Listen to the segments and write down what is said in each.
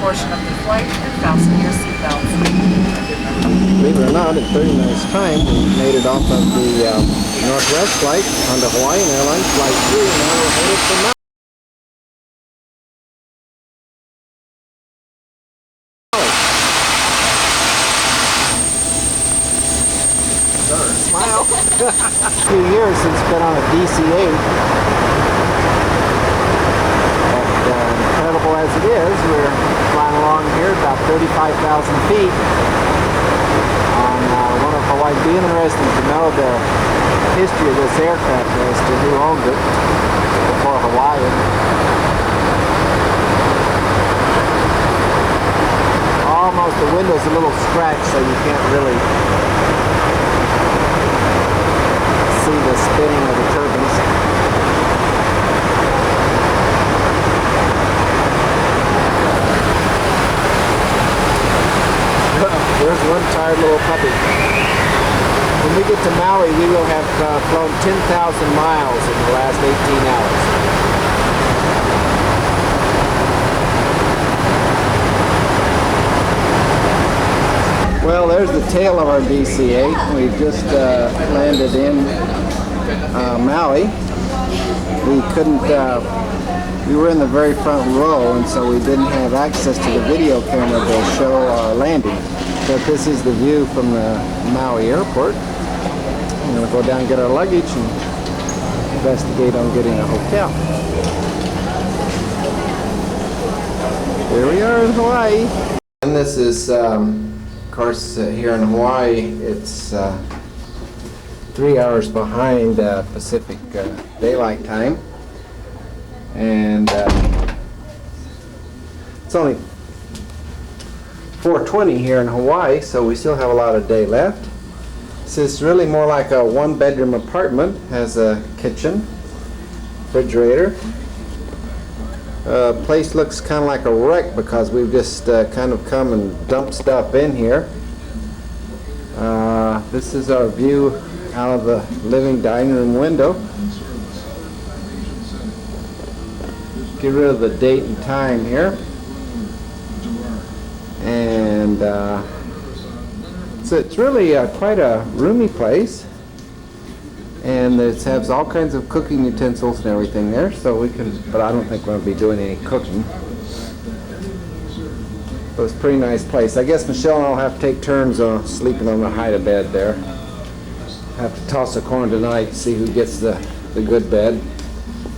portion of the flight and fasten your seatbelts. Believe it or not, in 30 minutes time, we made it off of the Northwest flight onto Hawaiian Airlines Flight 3, and now we're headed for Maui. Smile. A few years since it's been on a DC-8. But incredible as it is, we're flying along here about 35,000 feet on one of Hawaii. It'd be interesting to know the history of this aircraft as to who owned it before Hawaiian. Almost the window's a little scratched, so you can't really see the spinning of the turbines. There's one tired little puppy. When we get to Maui, we will have flown 10,000 miles in the last 18 hours. Well, there's the tail of our DC-8. We've just landed in Maui. We couldn't, we were in the very front row, and so we didn't have access to the video camera to show our landing. But this is the view from the Maui airport. We're going to go down and get our luggage and investigate on getting a hotel. Here we are in Hawaii. And this is, of course, here in Hawaii, it's 3 hours behind Pacific Daylight Time. And it's only 4:20 here in Hawaii, so we still have a lot of day left. This is really more like a one-bedroom apartment. Has a kitchen, refrigerator. Place looks kind of like a wreck because we've just kind of come and dumped stuff in here. This is our view out of the living dining room window. Get rid of the date and time here. And so it's really quite a roomy place, and it has all kinds of cooking utensils and everything there, so we can, but I don't think we're going to be doing any cooking. But it's a pretty nice place. I guess Michelle and I'll have to take turns sleeping on the hide-a-bed there. Have to toss a coin tonight, see who gets the good bed.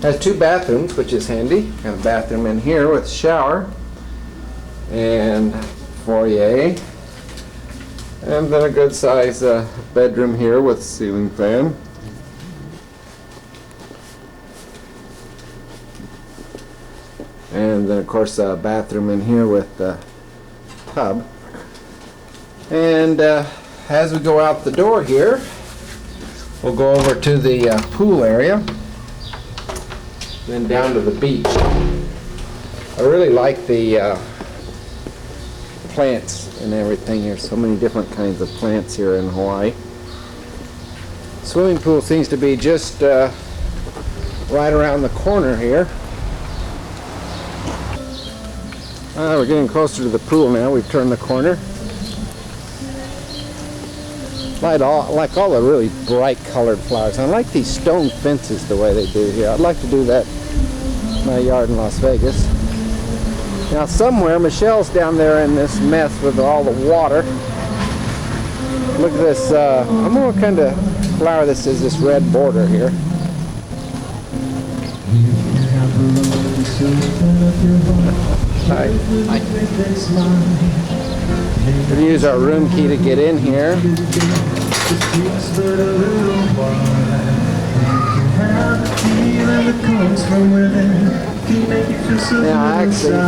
Has 2 bathrooms, which is handy. Got a bathroom in here with a shower and foyer, and then a good size bedroom here with a ceiling fan. And then of course a bathroom in here with a tub. And as we go out the door here, we'll go over to the pool area, then down to the beach. I really like the plants and everything here. So many different kinds of plants here in Hawaii. Swimming pool seems to be just right around the corner here. We're getting closer to the pool now. We've turned the corner. Like all the really bright colored flowers. I like these stone fences the way they do here. I'd like to do that in my yard in Las Vegas. Now somewhere, Michelle's down there in this mess with all the water. Look at this, I don't know what kind of flower this is, this red border here. Hi. Hi. We'll use our room key to get in here. Now actually,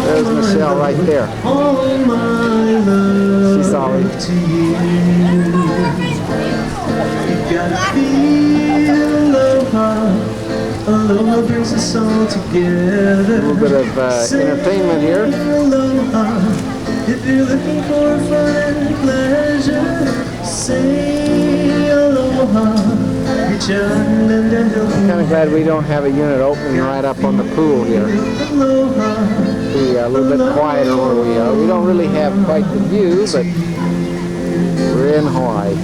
there's Michelle right there. She's sorry. Aloha brings us all together. A little bit of entertainment here. If you're looking for fun and pleasure, say aloha. Reach out and lend a helping kind of glad we don't have a unit opening right up on the pool here. Be a little bit quieter where we are. We don't really have quite the view, but we're in Hawaii.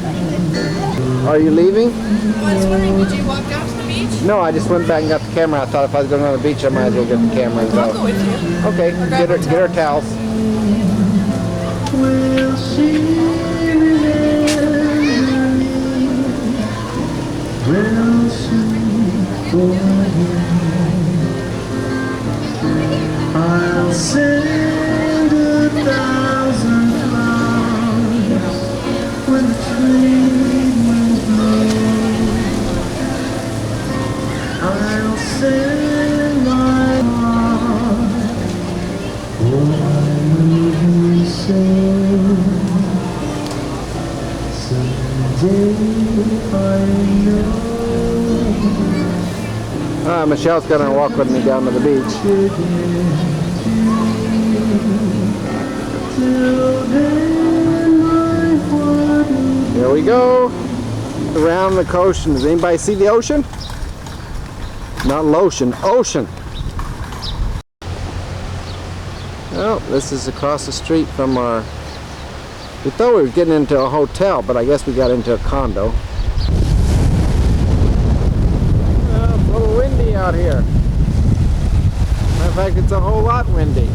Are you leaving? Well, I was wondering, did you walk down to the beach? No, I just went back and got the camera. I thought if I was going to the beach, I might as well get the camera and go. I'll go with you. Okay, get our towels. Will she remember me? Will she forgive me? I'll send 1,000 flowers when the trade winds blow. I'll send my heart. Oh, Michelle's gonna walk with me down to the beach. Here we go. Around the ocean. Does anybody see the ocean? Not lotion, ocean. Well, this is across the street from our... We thought we were getting into a hotel, but I guess we got into a condo. It's a little windy out here. Matter of fact, it's a whole lot windy.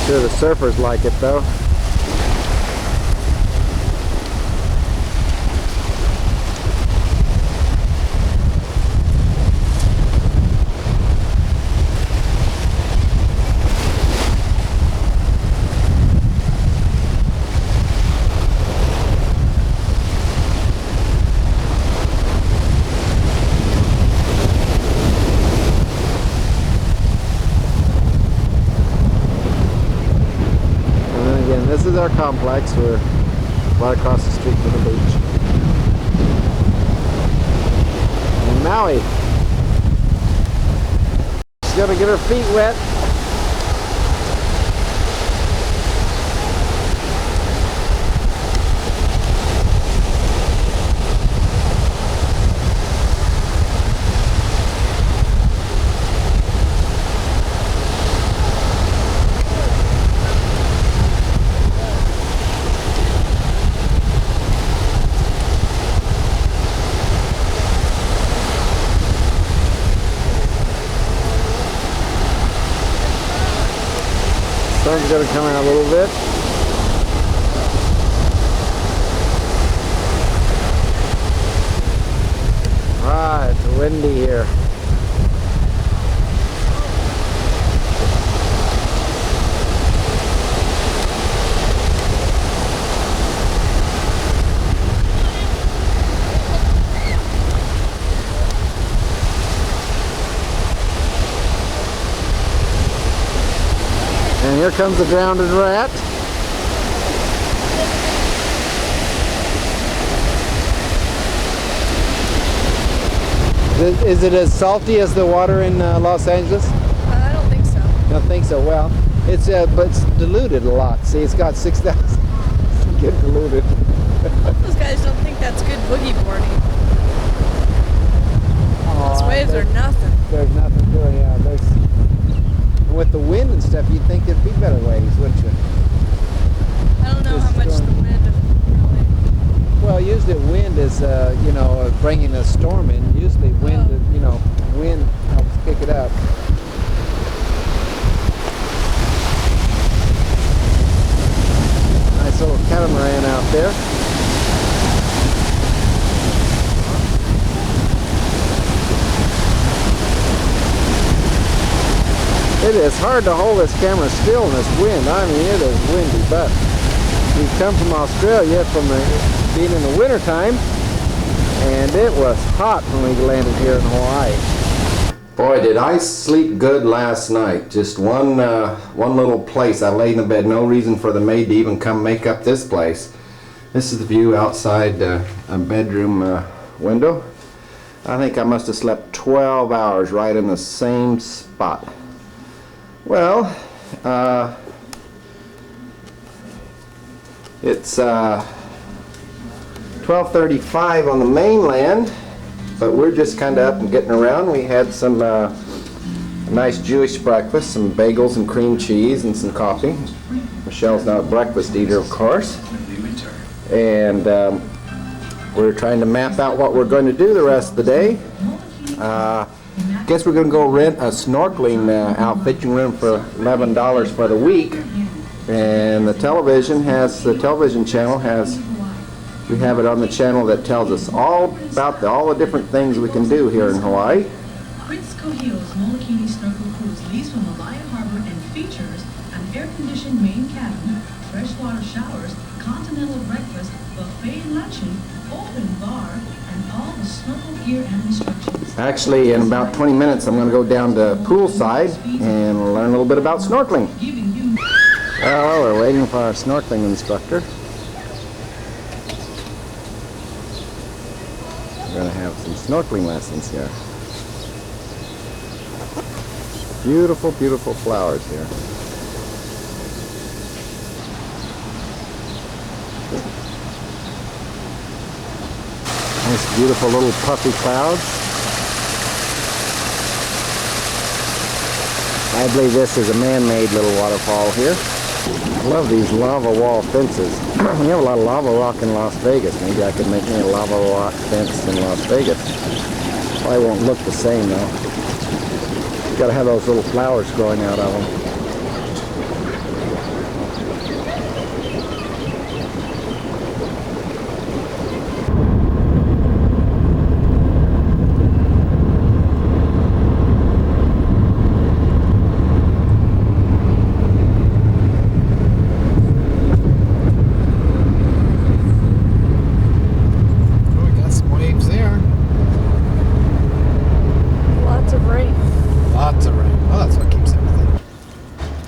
Sure, the surfers like it though. This is our complex. We're right across the street from the beach. In Maui. She's gonna get her feet wet. Sun's gonna come out a little bit. Ah, it's windy here. And here comes the drowned rat. Is it as salty as the water in Los Angeles? I don't think so. I don't think so. Well, it's but it's diluted a lot. See, it's got 6,000. Get diluted. Those guys don't think that's good boogie boarding. Those waves are nothing. There's nothing to it. Yeah, with the wind and stuff, you'd think there'd be better waves, wouldn't you? I don't know how much the wind really... Well, usually wind is, you know, bringing a storm in. Usually wind, you know, wind helps kick it up. Nice little catamaran out there. It is hard to hold this camera still in this wind. I mean, it is windy, but we've come from Australia being in the winter time, and it was hot when we landed here in Hawaii. Boy, did I sleep good last night. Just one little place. I laid in the bed. No reason for the maid to even come make up this place. This is the view outside a bedroom window. I think I must have slept 12 hours right in the same spot. Well, it's 12:35 on the mainland, but we're just kind of up and getting around. We had some a nice Jewish breakfast, some bagels and cream cheese and some coffee. Michelle's not a breakfast eater, of course. And we're trying to map out what we're going to do the rest of the day. Guess we're going to go rent a snorkeling outfit. You can rent for $11 for the week. And the television channel has, we have it on the channel that tells us all about all the different things we can do here in Hawaii. Prince Kohio's Molokini Snorkel Cruise leaves from Malaya Harbor and features an air-conditioned main cabin, freshwater showers, continental breakfast, buffet luncheon, open bar, and all the snorkel gear and instructions. Actually, in about 20 minutes, I'm going to go down to poolside and learn a little bit about snorkeling. Well, we're waiting for our snorkeling instructor. We're going to have some snorkeling lessons here. Beautiful, beautiful flowers here. Nice, beautiful little puffy clouds. I believe this is a man-made little waterfall here. I love these lava wall fences. We have a lot of lava rock in Las Vegas. Maybe I could make me a lava rock fence in Las Vegas. Probably won't look the same though. You gotta have those little flowers growing out of them.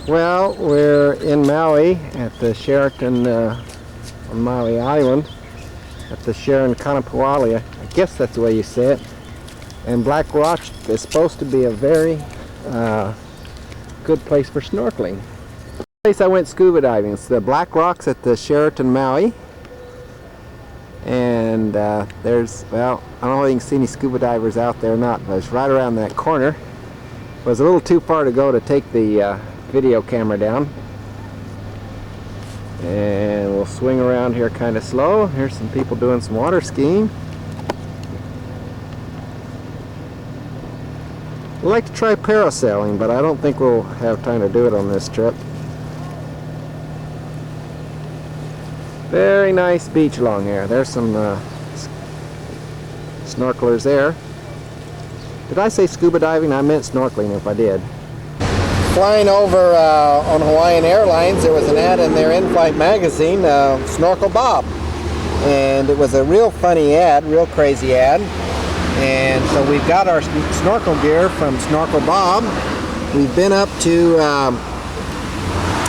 Well, we're in Maui at the Sheraton on Maui Island at the Sheraton Kanapuali. I guess that's the way you say it. And Black Rock is supposed to be a very good place for snorkeling. The place I went scuba diving. It's the Black Rocks at the Sheraton Maui. And there's, well, I don't know if you can see any scuba divers out there or not, but it's right around that corner. It was a little too far to go to take the video camera down, and we'll swing around here kind of slow. Here's some people doing some water skiing. I'd like to try parasailing, but I don't think we'll have time to do it on this trip. Very nice beach along here. There's some snorkelers there. Did I say scuba diving? I meant snorkeling if I did. Flying over on Hawaiian Airlines, there was an ad in their in-flight magazine, Snorkel Bob. And it was a real funny ad, real crazy ad. And so we've got our snorkel gear from Snorkel Bob. We've been up to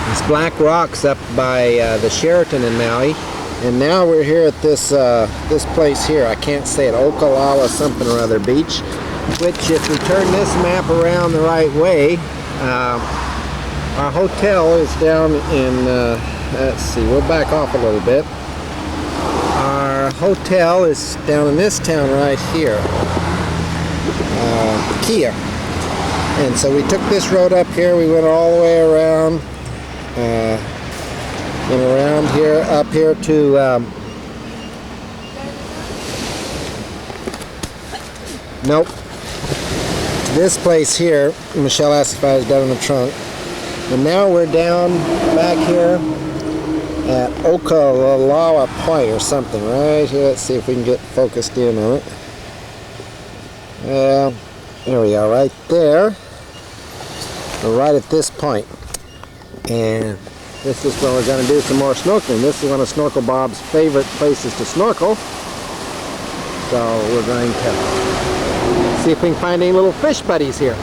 these Black Rocks up by the Sheraton in Maui. And now we're here at this this place here. I can't say it, Okalawa something or other beach. Which, if we turn this map around the right way, our hotel is down in, let's see, we'll back off a little bit. Our hotel is down in this town right here, Kia. And so we took this road up here, we went all the way around, went around here, up here to, nope. This place here, Michelle asked if I was down in the trunk. And now we're down back here at Okalawa Point or something, right here. Let's see if we can get focused in on it. There we are, right there. We're right at this point. And this is where we're going to do some more snorkeling. This is one of Snorkel Bob's favorite places to snorkel. So we're going to see if we can find any little fish buddies here.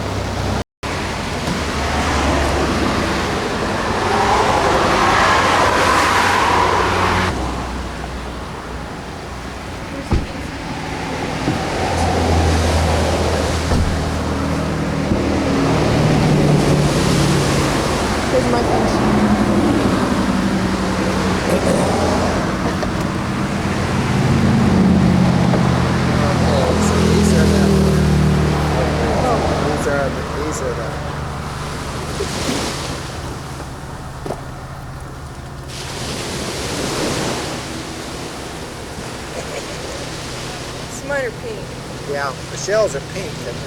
mine are pink. Yeah, the shells are pink. And,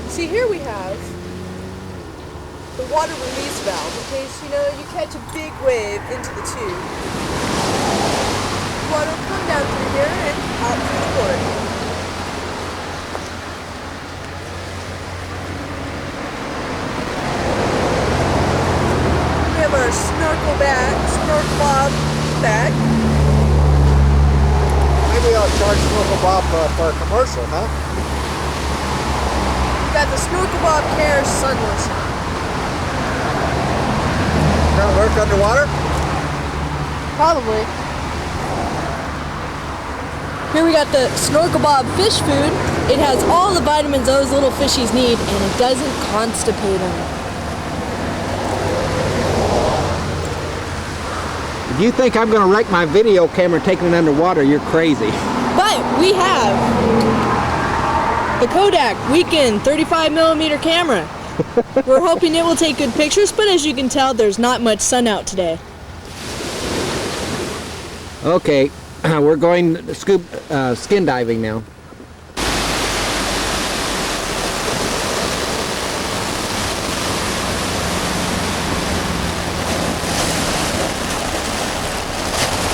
See, here we have the water release valve in case, you know, you catch a big wave into the tube. Water will come down through here and out through the port. We have our snorkel bob bag. maybe I'll charge Snorkel Bob for a commercial, huh? Got the Snorkel Bob Care sun lotion. Gonna work underwater? Probably. Here we got the Snorkel Bob fish food. It has all the vitamins those little fishies need, and it doesn't constipate them. If you think I'm gonna wreck my video camera taking it underwater, you're crazy. But we have the Kodak Weekend 35mm camera. We're hoping it will take good pictures, but as you can tell, there's not much sun out today. Okay, we're going skin diving now.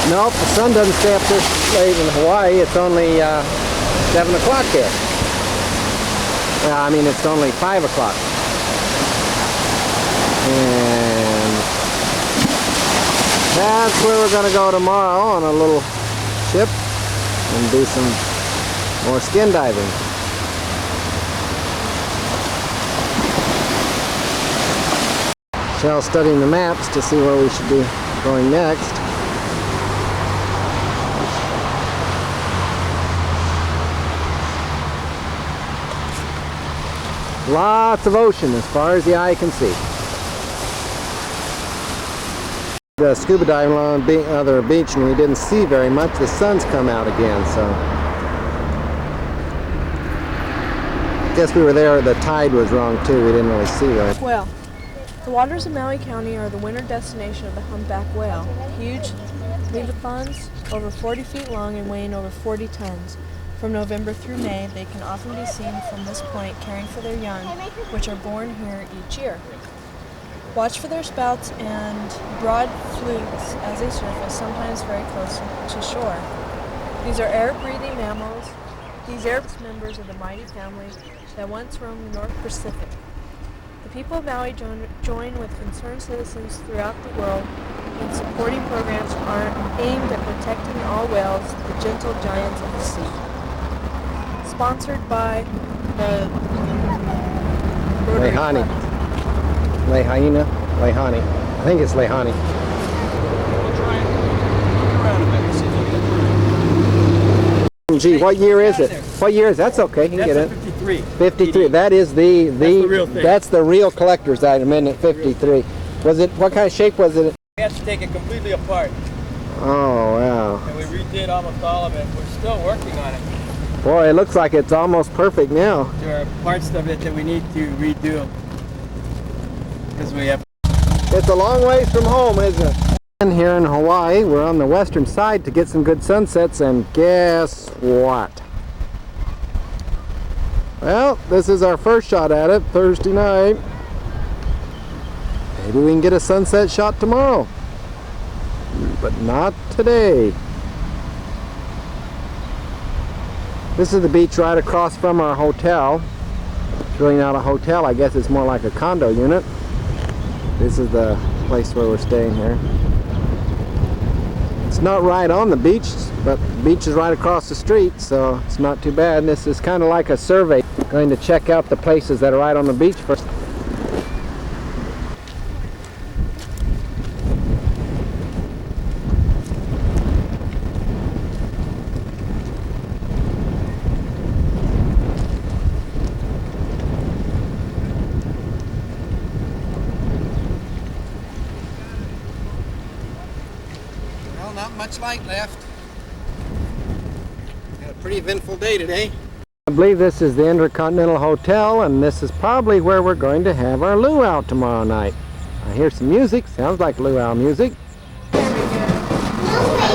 Nope, the sun doesn't stay up this late in Hawaii. It's only 7 o'clock here. I mean, it's only 5 o'clock. And that's where we're going to go tomorrow, on a little ship, and do some more skin diving. Shell's studying the maps to see where we should be going next. Lots of ocean as far as the eye can see. The scuba diving along the other beach and we didn't see very much. The sun's come out again, so I guess we were there. The tide was wrong too. We didn't really see very much. Well, the waters of Maui County are the winter destination of the humpback whale. Huge leviathans, over 40 feet long and weighing over 40 tons. From November through May, they can often be seen from this point caring for their young, which are born here each year. Watch for their spouts and broad flukes as they surface, sometimes very close to shore. These are air-breathing mammals. These are members of the mighty family that once roamed the North Pacific. The people of Maui join with concerned citizens throughout the world in supporting programs aimed at protecting all whales, the gentle giants of the sea. Sponsored by the Leihani. Leihana? Leihani. I think it's Leihani. Gee, what year is it? What year is it? That's okay, you can get it. 53. 53. That is the real thing. That's the real collector's item, isn't it? 53. Was it, what kind of shape was it? We had to take it completely apart. Oh, wow. And we redid almost all of it. We're still working on it. Boy, it looks like it's almost perfect now. There are parts of it that we need to redo. Because we have... It's a long ways from home, isn't it? And here in Hawaii, we're on the western side to get some good sunsets, and guess what? Well, this is our first shot at it, Thursday night. Maybe we can get a sunset shot tomorrow, but not today. This is the beach right across from our hotel. It's really not a hotel, I guess it's more like a condo unit. This is the place where we're staying here. It's not right on the beach, but the beach is right across the street, so it's not too bad. This is kind of like a survey, going to check out the places that are right on the beach first. Not much light left. Had a pretty eventful day today. I believe this is the Intercontinental Hotel, and this is probably where we're going to have our luau tomorrow night. I hear some music. Sounds like luau music. Very good.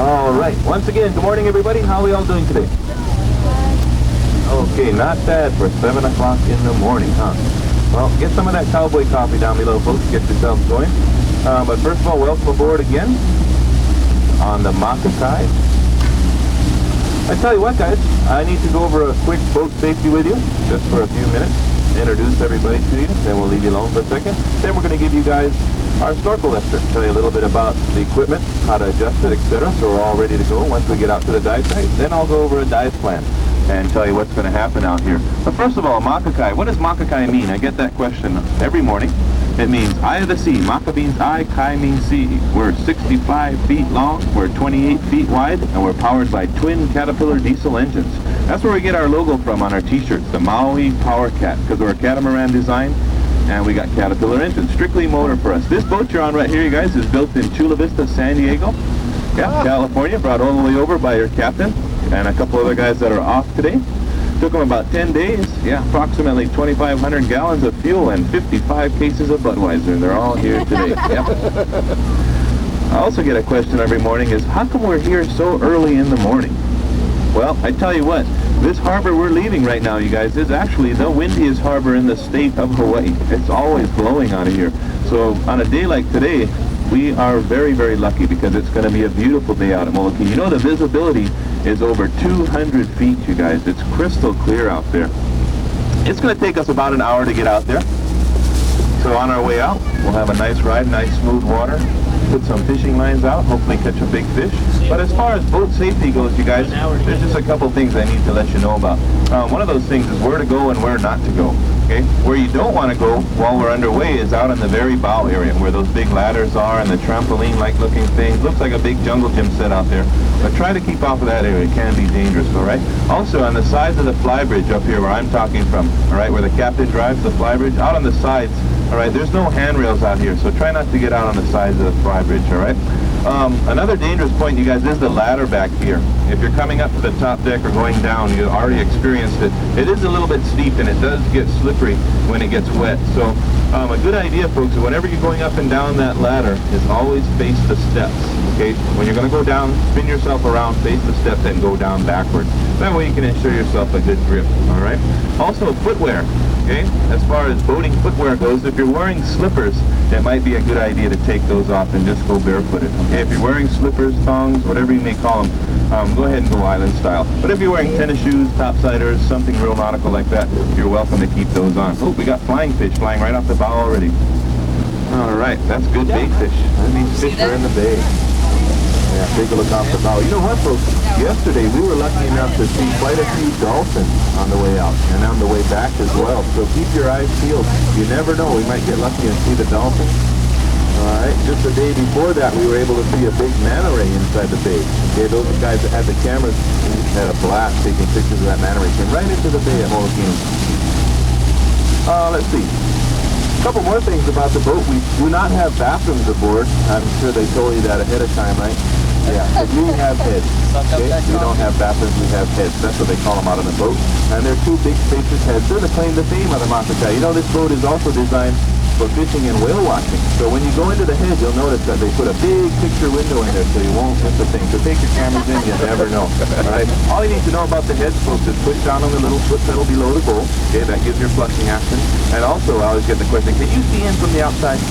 All right. Once again, good morning, everybody. How are we all doing today? Okay, not bad for 7 o'clock in the morning, huh? Well, get some of that cowboy coffee down below, folks. Get yourselves going. But first of all, welcome aboard again on the Makakai. I tell you what, guys, I need to go over a quick boat safety with you, just for a few minutes. Introduce everybody to you, then we'll leave you alone for a second. Then we're going to give you guys our snorkel lifter, tell you a little bit about the equipment, how to adjust it, etc. So we're all ready to go once we get out to the dive site. Then I'll go over a dive plan and tell you what's going to happen out here. But first of all, Makakai. What does Makakai mean? I get that question every morning. It means eye of the sea. Maka means eye, Kai means sea. We're 65 feet long, we're 28 feet wide, and we're powered by twin Caterpillar diesel engines. That's where we get our logo from on our t-shirts, the Maui Power Cat, because we're a catamaran design. And we got Caterpillar engines, strictly motor for us. This boat you're on right here, you guys, is built in Chula Vista, San Diego. Yeah, California, brought all the way over by your captain and a couple other guys that are off today. Took them about 10 days, yeah, approximately 2,500 gallons of fuel and 55 cases of Budweiser, and they're all here today. Yeah. I also get a question every morning is, how come we're here so early in the morning? Well, I tell you what, this harbor we're leaving right now, you guys, is actually the windiest harbor in the state of Hawaii. It's always blowing out of here. So on a day like today, we are very, very lucky because it's going to be a beautiful day out at Molokai. You know, the visibility is over 200 feet, you guys. It's crystal clear out there. It's going to take us about an hour to get out there. So on our way out, we'll have a nice ride, nice smooth water. Put some fishing lines out, hopefully catch a big fish. But as far as boat safety goes, you guys, there's just a couple things I need to let you know about. One of those things is where to go and where not to go. Okay? Where you don't want to go while we're underway is out in the very bow area where those big ladders are and the trampoline-like looking things. Looks like a big jungle gym set out there. But try to keep off of that area. It can be dangerous, all right? Also, on the sides of the flybridge up here where I'm talking from, all right, where the captain drives the flybridge, out on the sides, all right, there's no handrails out here, so try not to get out on the sides of the flybridge, all right? Another dangerous point, you guys, is the ladder back here. If you're coming up to the top deck or going down, you already experienced it. It is a little bit steep and it does get slippery when it gets wet. So a good idea, folks, is whenever you're going up and down that ladder is always face the steps, okay? When you're going to go down, spin yourself around, face the steps, and go down backwards. That way you can ensure yourself a good grip, all right? Also, footwear. Okay, as far as boating footwear goes, if you're wearing slippers, it might be a good idea to take those off and just go barefooted. Okay, if you're wearing slippers, thongs, whatever you may call them, go ahead and go island style. But if you're wearing tennis shoes, topsiders, something real nautical like that, you're welcome to keep those on. Oh, we got flying fish flying right off the bow already. All right, that's good bait fish. That means fish are in the bay. Yeah, take a look off the bow. You know what, folks? Yesterday we were lucky enough to see quite a few dolphins on the way out and on the way back as well. So keep your eyes peeled. You never know. We might get lucky and see the dolphins. All right. Just the day before that, we were able to see a big manta ray inside the bay. Okay, those guys that had the cameras had a blast taking pictures of that manta ray. Came right into the bay at Molokai. Let's see. A couple more things about the boat. We do not have bathrooms aboard. I'm sure they told you that ahead of time, right? Yeah, but we have heads. Okay? We don't have bathrooms, we have heads. That's what they call them out on the boat. And they're two big spacious heads. They're the claim to fame of the Makakai. You know, this boat is also designed for fishing and whale watching. So when you go into the head, you'll notice that they put a big picture window in there so you won't miss a thing. So take your cameras in, you never know. All right? All you need to know about the heads, folks, is push down on the little foot pedal below the bowl. Okay, that gives your flushing action. And also, I always get the question, can you see in from the outside?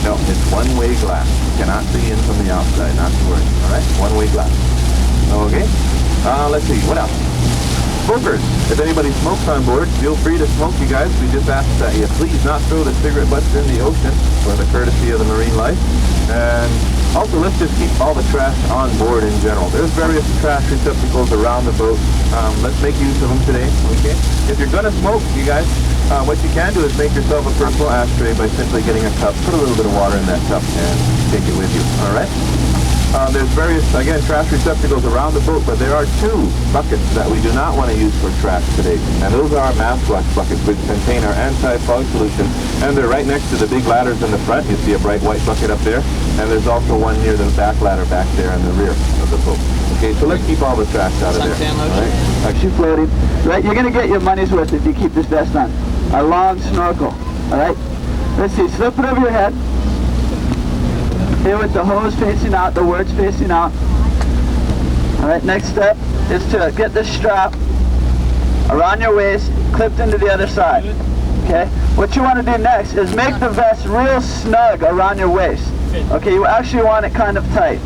No, it's one-way glass. You cannot see in from the outside, not to worry. All right? One-way glass. Okay? Let's see. What else? Smokers. If anybody smokes on board, feel free to smoke, you guys. We just ask that you please not throw the cigarette butts in the ocean for the courtesy of the marine life. And Also, let's just keep all the trash on board in general. There's various trash receptacles around the boat. Let's make use of them today, okay? If you're gonna smoke, you guys, what you can do is make yourself a personal ashtray by simply getting a cup, put a little bit of water in that cup, and take it with you, all right? There's various, again, trash receptacles around the boat, but there are 2 buckets that we do not want to use for trash today. And those are mouthwash buckets, which contain our anti-fog solution. And they're right next to the big ladders in the front. You see a bright white bucket up there. And there's also one near the back ladder back there in the rear of the boat. Okay, so let's keep all the trash out of there. All right? Shoe floating. Right, you're going to get your money's worth if you keep this vest on. A long snorkel. All right? Let's see, slip it over your head. Here with the hose facing out, the words facing out. Alright, next step is to get this strap around your waist, clipped into the other side. Okay? What you want to do next is make the vest real snug around your waist. Okay, you actually want it kind of tight.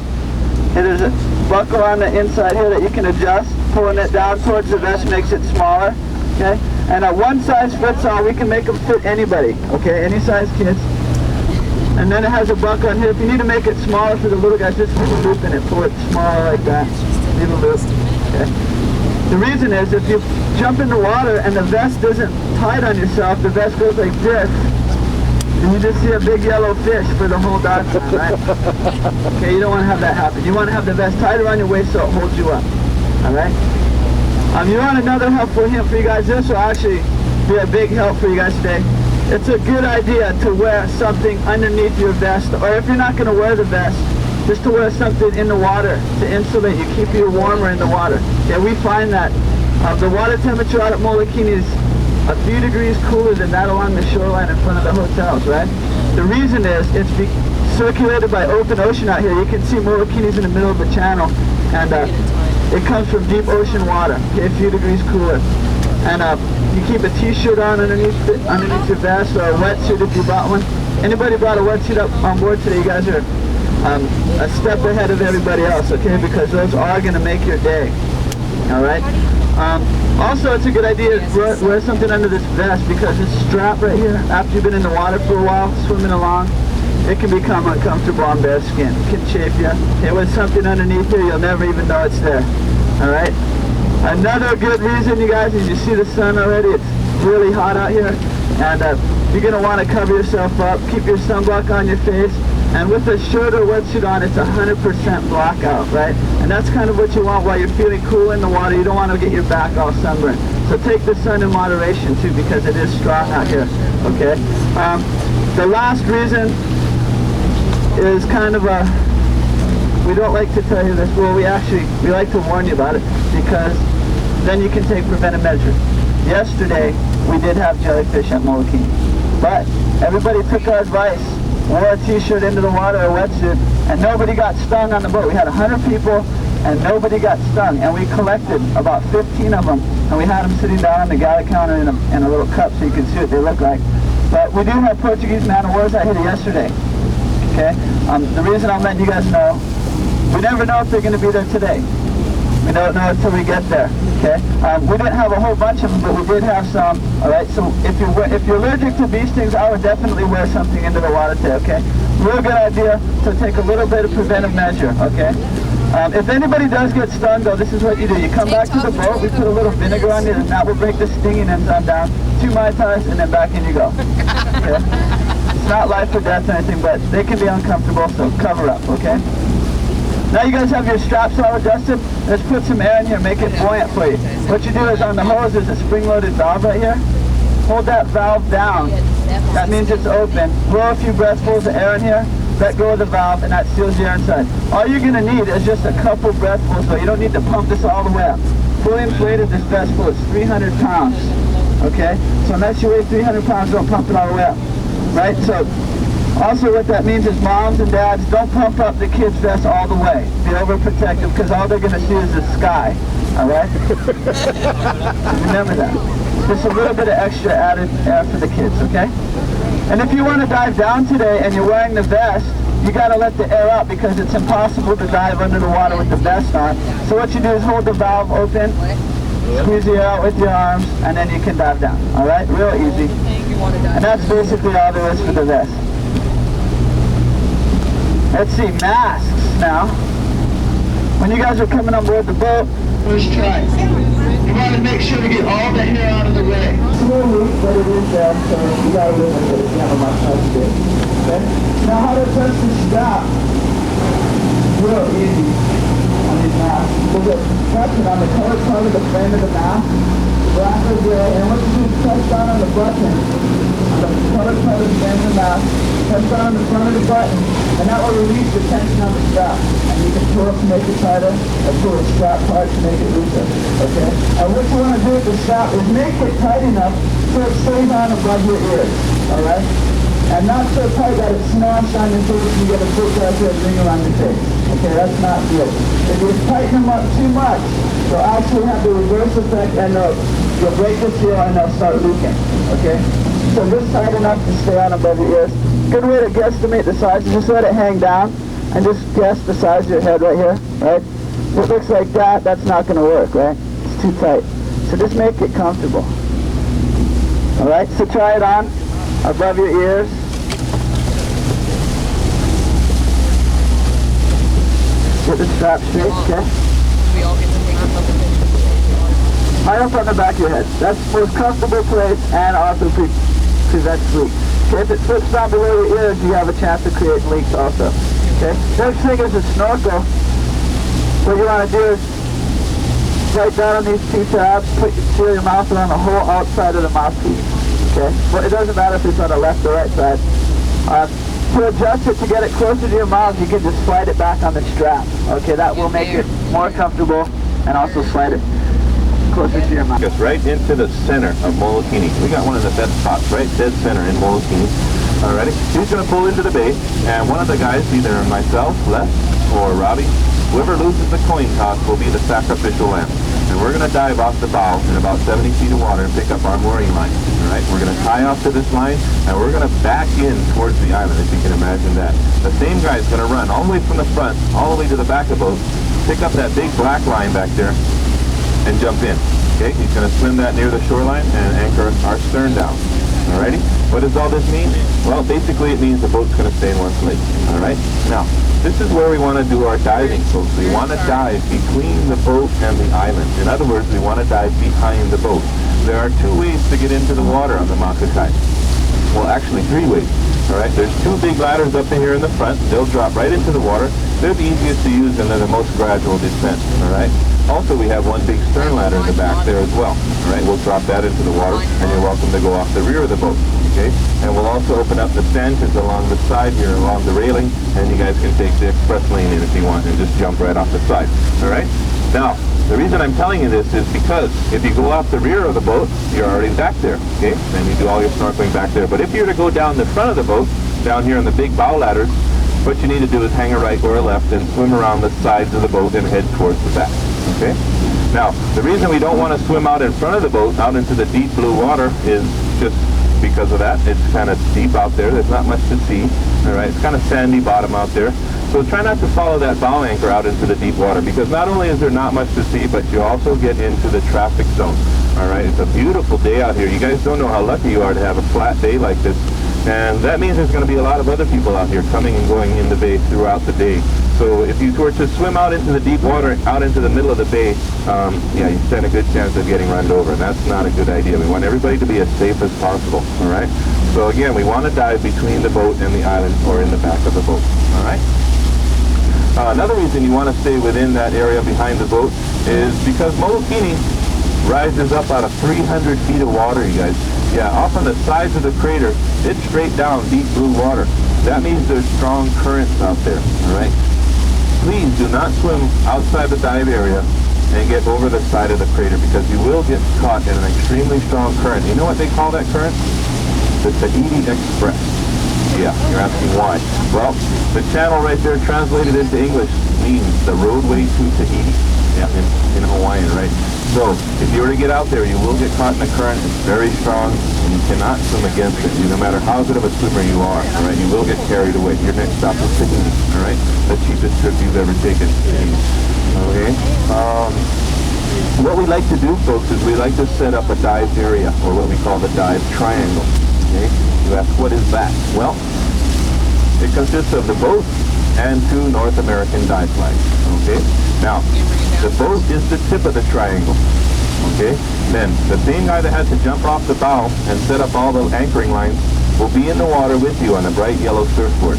Okay, there's a buckle on the inside here that you can adjust. Pulling it down towards the vest makes it smaller. Okay? And a one size fits all, we can make them fit anybody. Okay, any size kids. And then it has a buckle on here. If you need to make it smaller for the little guys, just put a loop in it. Pull it smaller like that. Leave a loop. Okay. The reason is if you jump in the water and the vest isn't tight on yourself, the vest goes like this, and you just see a big yellow fish for the whole dive time, right? Okay, you don't want to have that happen. You want to have the vest tight around your waist so it holds you up. Alright? You want another helpful hint for you guys. This will actually be a big help for you guys today. It's a good idea to wear something underneath your vest, or if you're not going to wear the vest, just to wear something in the water to insulate you, keep you warmer in the water. Okay, we find that the water temperature out at Molokini is a few degrees cooler than that along the shoreline in front of the hotels, right? The reason is it's circulated by open ocean out here. You can see Molokini's in the middle of the channel, and it comes from deep ocean water, okay, a few degrees cooler. And you keep a t-shirt on underneath your vest, or a wetsuit if you bought one. Anybody brought a wetsuit up on board today? You guys are a step ahead of everybody else, okay? Because those are going to make your day. All right. Also, it's a good idea to wear something under this vest, because this strap right here, after you've been in the water for a while, swimming along, it can become uncomfortable on bare skin. It can chafe you. Okay, with something underneath here, you'll never even know it's there. All right. Another good reason, you guys, is you see the sun already. It's really hot out here, and you're going to want to cover yourself up, keep your sunblock on your face, and with a shirt or wetsuit on, it's 100% blackout, right? And that's kind of what you want while you're feeling cool in the water. You don't want to get your back all sunburned. So take the sun in moderation, too, because it is strong out here, okay? The last reason is kind of a... We don't like to tell you this. Well, we like to warn you about it, because then you can take preventive measures. Yesterday, we did have jellyfish at Molokini, but everybody took our advice, wore a t-shirt into the water, a wetsuit, and nobody got stung on the boat. We had 100 people, and nobody got stung, and we collected about 15 of them, and we had them sitting down on the galley counter in a little cup so you can see what they look like. But we do have Portuguese man-o-wars out here yesterday. Okay? The reason I'm letting you guys know, we never know if they're going to be there today. We don't know until we get there. Okay? We didn't have a whole bunch of them, but we did have some. All right. So if you're allergic to bee stings, I would definitely wear something into the water today. Okay? Real good idea to take a little bit of preventive measure. Okay? If anybody does get stung, though, this is what you do. You come back to the boat. We put a little vinegar on you, and that will break the stinging enzyme down. 2 Mai Tais, and then back in you go. Okay? It's not life or death or anything, but they can be uncomfortable, so cover up. Okay? Now you guys have your straps all adjusted. Let's put some air in here, make it buoyant for you. What you do is on the hose, there's a spring-loaded valve right here. Hold that valve down. That means it's open. Blow a few breathfuls of air in here. Let go of the valve, and that seals the air inside. All you're going to need is just a couple breathfuls, though. You don't need to pump this all the way up. Fully inflated, this vest full is 300 pounds. Okay? So unless you weigh 300 pounds, don't pump it all the way up. Right? So also what that means is moms and dads, don't pump up the kids' vest all the way. Be overprotective, because all they're going to see is the sky. Alright? Remember that. Just a little bit of extra added air for the kids, okay? And if you want to dive down today and you're wearing the vest, you got to let the air out, because it's impossible to dive under the water with the vest on. So what you do is hold the valve open, squeeze the air out with your arms, and then you can dive down. Alright? Real easy. And that's basically all there is for the vest. Let's see, masks now. When you guys are coming on board the boat, first try. You want to make sure to get all the hair out of the way. It's a little weak, but it is there, so you got to live with it if you have a much less to do. Okay? Now how to adjust the strap? Real easy on these masks. We'll get pressing on the colored part of the frame of the mask, black or gray, and what you do is press down on the button, on the colored part of the frame of the mask, press down on the front of the button, and that will release the tension on the strap. And you can pull it to make it tighter, or pull the strap part to make it looser. Okay? And what you want to do with the strap is make it tight enough so it stays on above your ears. Alright? And not so tight that it snaps on your face and you get a full pressure ring around your face. Okay, that's not good. If you tighten them up too much, they'll actually have the reverse effect and you'll break the seal and they'll start leaking. Okay? So just tight enough to stay on above your ears. Good way to guesstimate the size is just let it hang down and just guess the size of your head right here, right? If it looks like that, that's not going to work, right? It's too tight. So just make it comfortable. Alright, so try it on above your ears. Get the strap straight, okay? We all get to take a couple pictures. Right up on the back of your head. That's the most comfortable place and also prevents leaks. Okay, if it slips down below your ears, you have a chance of creating leaks also. Okay? Next thing is a snorkel. What you want to do is right down on these two tabs, seal your mouth around the whole outside of the mouthpiece. Okay? Well, it doesn't matter if it's on the left or right side. To adjust it to get it closer to your mouth, you can just slide it back on the strap. Okay, that will make it more comfortable and also slide it closer to your mouth. Just right into the center of Molokini. We got one of the best spots, right dead center in Molokini. Alrighty, he's going to pull into the bay, and one of the guys, either myself, Les, or Robbie, whoever loses the coin toss will be the sacrificial lamb. And we're going to dive off the bow in about 70 feet of water and pick up our mooring line. Alright, we're going to tie off to this line, and we're going to back in towards the island, if you can imagine that. The same guy's going to run all the way from the front, all the way to the back of the boat, pick up that big black line back there, and jump in. Okay, he's going to swim that near the shoreline and anchor our stern down. Alrighty, what does all this mean? Well, basically it means the boat's going to stay in one place. Alright, now, this is where we want to do our diving, folks. We want to dive between the boat and the island. In other words, we want to dive behind the boat. There are two ways to get into the water on the Makakai. Well, actually 3 ways. Alright, there's 2 big ladders up in here in the front. They'll drop right into the water. They're the easiest to use and they're the most gradual descent. Alright. Also, we have one big stern ladder in the back there as well. Alright, we'll drop that into the water and you're welcome to go off the rear of the boat. Okay? And we'll also open up the stanchions along the side here, along the railing, and you guys can take the express lane in if you want and just jump right off the side. Alright? Now, the reason I'm telling you this is because if you go off the rear of the boat, you're already back there, okay? And you do all your snorkeling back there. But if you're to go down the front of the boat, down here on the big bow ladders, what you need to do is hang a right or a left and swim around the sides of the boat and head towards the back, okay? Now, the reason we don't want to swim out in front of the boat, out into the deep blue water, is just because of that. It's kind of deep out there. There's not much to see, all right? It's kind of sandy bottom out there. So try not to follow that bow anchor out into the deep water, because not only is there not much to see, but you also get into the traffic zone. All right, it's a beautiful day out here. You guys don't know how lucky you are to have a flat day like this. And that means there's going to be a lot of other people out here coming and going in the bay throughout the day. So if you were to swim out into the deep water, out into the middle of the bay, yeah, you stand a good chance of getting run over. And that's not a good idea. We want everybody to be as safe as possible. All right. So again, we want to dive between the boat and the island, or in the back of the boat. All right. Another reason you want to stay within that area behind the boat is because Molokini rises up out of 300 feet of water, you guys. Yeah, off on the sides of the crater, it's straight down deep blue water. That means there's strong currents out there, all right? Please do not swim outside the dive area and get over the side of the crater, because you will get caught in an extremely strong current. You know what they call that current? The Tahiti Express. Yeah, you're asking why. Well, the channel right there translated into English means the roadway to Tahiti. Yeah, in Hawaiian, right? So, if you were to get out there, you will get caught in a current. It's very strong, and you cannot swim against it. No matter how good of a swimmer you are, all right, you will get carried away. Your next stop is Tahiti, all right? The cheapest trip you've ever taken. Okay? What we like to do, folks, is we like to set up a dive area, or what we call the dive triangle. Okay? You ask, what is that? Well, it consists of the boat, and 2 North American dive flags. Okay? Now, the boat is the tip of the triangle. Okay? Then, the same guy that had to jump off the bow and set up all the anchoring lines will be in the water with you on a bright yellow surfboard.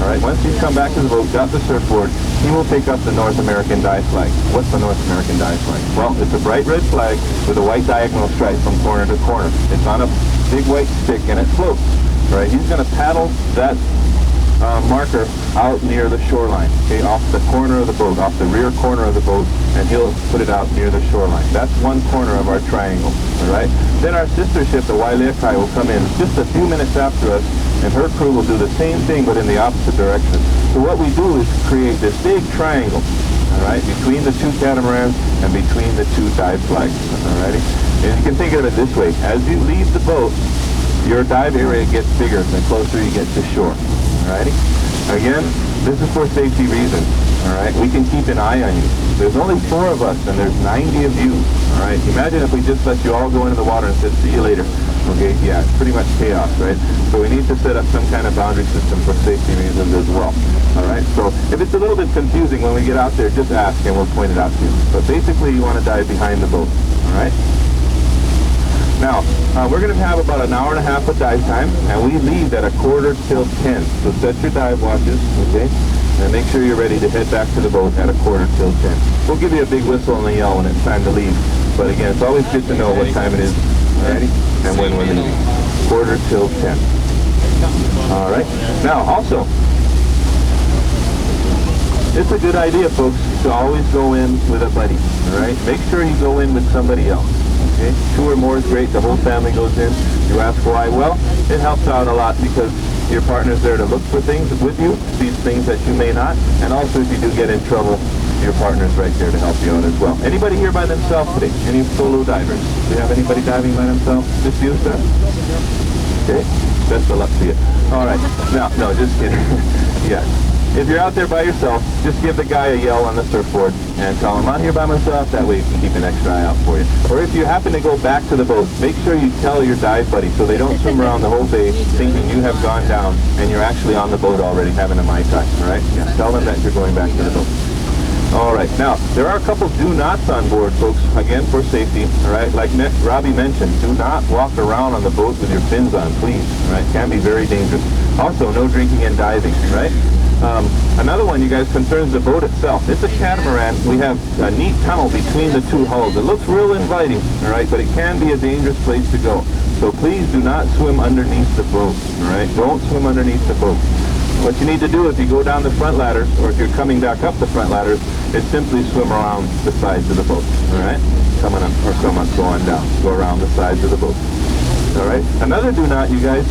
Alright, once he's come back to the boat, got the surfboard, he will pick up the North American dive flag. What's the North American dive flag? Well, it's a bright red flag with a white diagonal stripe from corner to corner. It's on a big white stick and it floats. Alright, he's going to paddle that marker out near the shoreline, okay, off the corner of the boat, off the rear corner of the boat, and he'll put it out near the shoreline. That's one corner of our triangle, all right? Then our sister ship, the Wailekai, will come in just a few minutes after us, and her crew will do the same thing, but in the opposite direction. So what we do is create this big triangle, all right, between the 2 catamarans and between the 2 dive flags, all righty? And you can think of it this way. As you leave the boat, your dive area gets bigger the closer you get to shore. Alrighty? Again, this is for safety reasons. Alright? We can keep an eye on you. There's only 4 of us and there's 90 of you. Alright? Imagine if we just let you all go into the water and said, see you later. Okay? Yeah, it's pretty much chaos, right? So we need to set up some kind of boundary system for safety reasons as well. Alright? So if it's a little bit confusing when we get out there, just ask and we'll point it out to you. But basically you want to dive behind the boat. Alright? Now, we're going to have about an hour and a half of dive time, and we leave at 10:45. So set your dive watches, okay, and make sure you're ready to head back to the boat at 10:45. We'll give you a big whistle and a yell when it's time to leave. But again, it's always good to know what time it is, alrighty, and when we're leaving. 10:45. All right. Now, also, it's a good idea, folks, to always go in with a buddy, all right? Make sure you go in with somebody else. Okay? 2 or more is great. The whole family goes in. You ask why? Well, it helps out a lot because your partner's there to look for things with you, these things that you may not, and also if you do get in trouble, your partner's right there to help you out as well. Anybody here by themselves today? Any solo divers? Do you have anybody diving by themselves? Just you, sir? Okay. Best of luck to you. All right. No, just kidding. Yeah. If you're out there by yourself, just give the guy a yell on the surfboard and tell him, I'm here by myself. That way he can keep an extra eye out for you. Or if you happen to go back to the boat, make sure you tell your dive buddy so they don't swim around the whole bay thinking you have gone down and you're actually on the boat already having a Mai Tai, all right? Yeah, tell them that you're going back to the boat. All right, now, there are a couple do-nots on board, folks, again, for safety, all right? Like Robbie mentioned, do not walk around on the boat with your fins on, please, all right? Can be very dangerous. Also, no drinking and diving, right? Another one, you guys, concerns the boat itself. It's a catamaran. We have a neat tunnel between the 2 hulls. It looks real inviting, all right, but it can be a dangerous place to go. So please do not swim underneath the boat, all right? Don't swim underneath the boat. What you need to do if you go down the front ladders, or if you're coming back up the front ladders, is simply swim around the sides of the boat, all right? Coming up or going down. Go around the sides of the boat, all right? Another do not, you guys,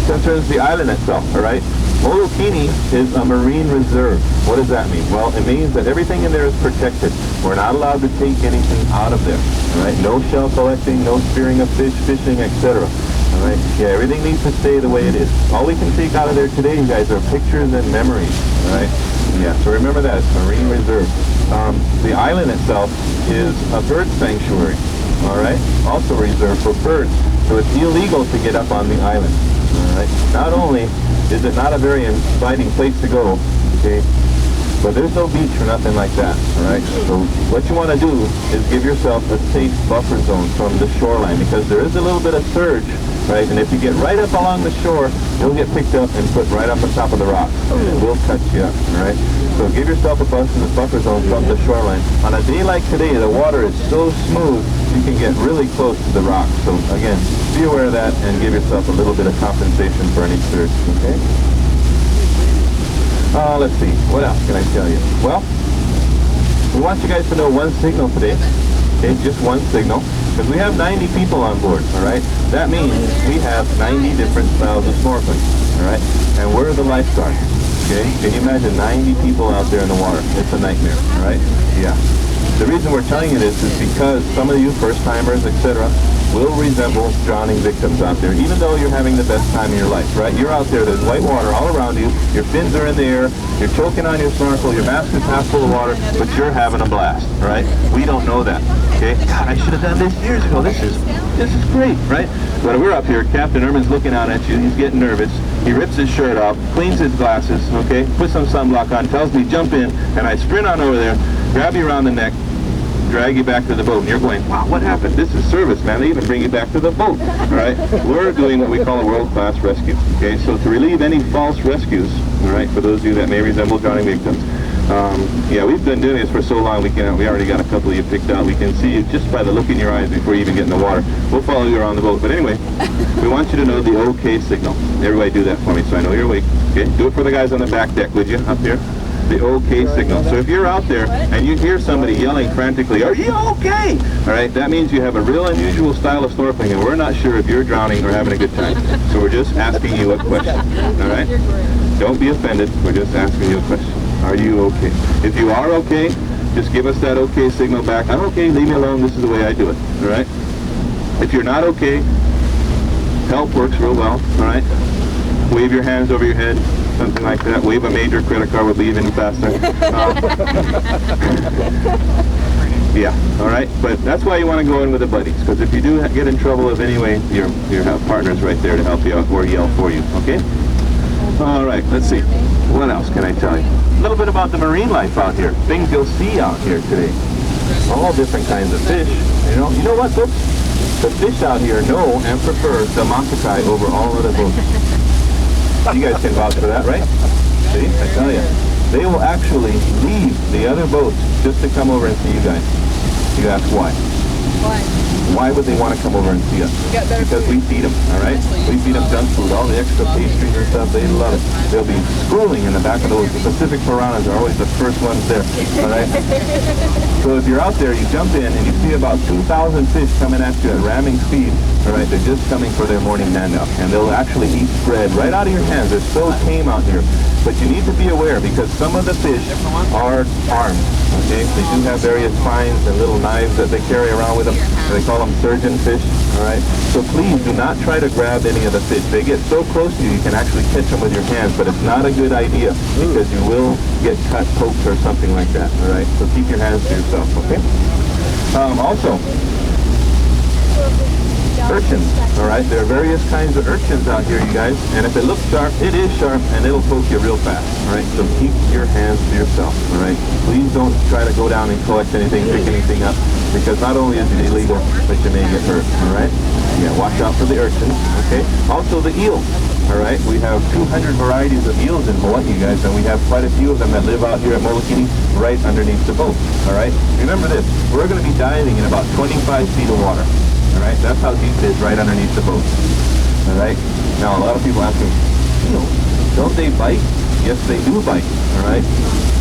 concerns the island itself, all right? Molokini is a marine reserve. What does that mean? Well, it means that everything in there is protected. We're not allowed to take anything out of there, all right? No shell collecting, no spearing of fish, fishing, etc. All right? Yeah, everything needs to stay the way it is. All we can take out of there today, you guys, are pictures and memories, all right? Yeah, so remember that, it's marine reserve. The island itself is a bird sanctuary, all right? Also reserved for birds. So it's illegal to get up on the island, all right? Not only is it not a very inviting place to go, okay, but there's no beach or nothing like that, all right? So what you want to do is give yourself a safe buffer zone from the shoreline because there is a little bit of surge, right? And if you get right up along the shore, you'll get picked up and put right up on top of the rocks, and it will cut you up, all right? So give yourself a buffer zone from the shoreline. On a day like today, the water is so smooth, you can get really close to the rocks. So again, be aware of that and give yourself a little bit of compensation for any surge, okay? Let's see, what else can I tell you? Well, we want you guys to know one signal today, okay, just one signal, because we have 90 people on board, all right? That means we have 90 different styles of snorkeling, all right? And we're the lifeguards, okay? Can you imagine 90 people out there in the water? It's a nightmare, all right? Yeah. The reason we're telling you this is because some of you first-timers, etc., will resemble drowning victims out there, even though you're having the best time of your life, right? You're out there, there's white water all around you, your fins are in the air, you're choking on your snorkel, your mask is half full of water, but you're having a blast, right? We don't know that, okay? God, I should have done this years ago. This is great, right? But we're up here, Captain Erman's looking out at you, he's getting nervous. He rips his shirt off, cleans his glasses, okay? Puts some sunblock on, tells me jump in, and I sprint on over there, grab you around the neck, drag you back to the boat, and you're going, wow, what happened? This is service, man. They even bring you back to the boat, all right? We're doing what we call a world-class rescue, okay? So to relieve any false rescues, all right, for those of you that may resemble drowning victims, yeah, we've been doing this for so long, we already got a couple of you picked out. We can see you just by the look in your eyes before you even get in the water. We'll follow you around the boat. But anyway, we want you to know the OK signal. Everybody do that for me so I know you're awake, okay? Do it for the guys on the back deck, would you, up here? The OK signal. So if you're out there and you hear somebody yelling frantically, are you okay? All right, that means you have a real unusual style of snorkeling and we're not sure if you're drowning or having a good time. So we're just asking you a question, all right? Don't be offended, we're just asking you a question. Are you okay? If you are okay, just give us that OK signal back. I'm okay, leave me alone, this is the way I do it, all right? If you're not okay, help works real well, all right? Wave your hands over your head, something like that. Wave a major credit card would leave any faster. Yeah, all right. But that's why you want to go in with the buddies, because if you do get in trouble of any way, you have partners right there to help you out or yell for you. Okay. All right. Let's see. What else can I tell you? A little bit about the marine life out here. Things you'll see out here today. All different kinds of fish. You know what, folks? The fish out here know and prefer the macaque over all other boats. You guys can vouch for that, right? See, I tell you. They will actually leave the other boats just to come over and see you guys. You ask why? Why? Why would they want to come over and see us? Because we feed them, all right? We feed them junk food, all the extra pastries and stuff. They love it. They'll be schooling in the back of those. The Pacific piranhas are always the first ones there, all right? So if you're out there, you jump in and you see about 2,000 fish coming at you at ramming speed, all right? They're just coming for their morning handout, and they'll actually eat bread right out of your hands. They're so tame out here. But you need to be aware because some of the fish are armed, okay? They do have various spines and little knives that they carry around with them. They call them surgeon fish, all right? So please do not try to grab any of the fish. They get so close to you, you can actually catch them with your hands, but it's not a good idea because you will get cut, poked, or something like that, all right? So keep your hands to yourself, okay? Also, urchins, all right? There are various kinds of urchins out here, you guys, and if it looks sharp, it is sharp, and it'll poke you real fast, all right? So keep your hands to yourself, all right? Please don't try to go down and collect anything, pick anything up, because not only is it illegal, but you may get hurt, all right? Yeah, watch out for the urchins, okay? Also the eels, all right? We have 200 varieties of eels in Hawaii, you guys, and we have quite a few of them that live out here at Molokini right underneath the boat, all right? Remember this, we're going to be diving in about 25 feet of water. All right, that's how deep it is right underneath the boat. All right. Now a lot of people ask me, don't they bite? Yes, they do bite. All right.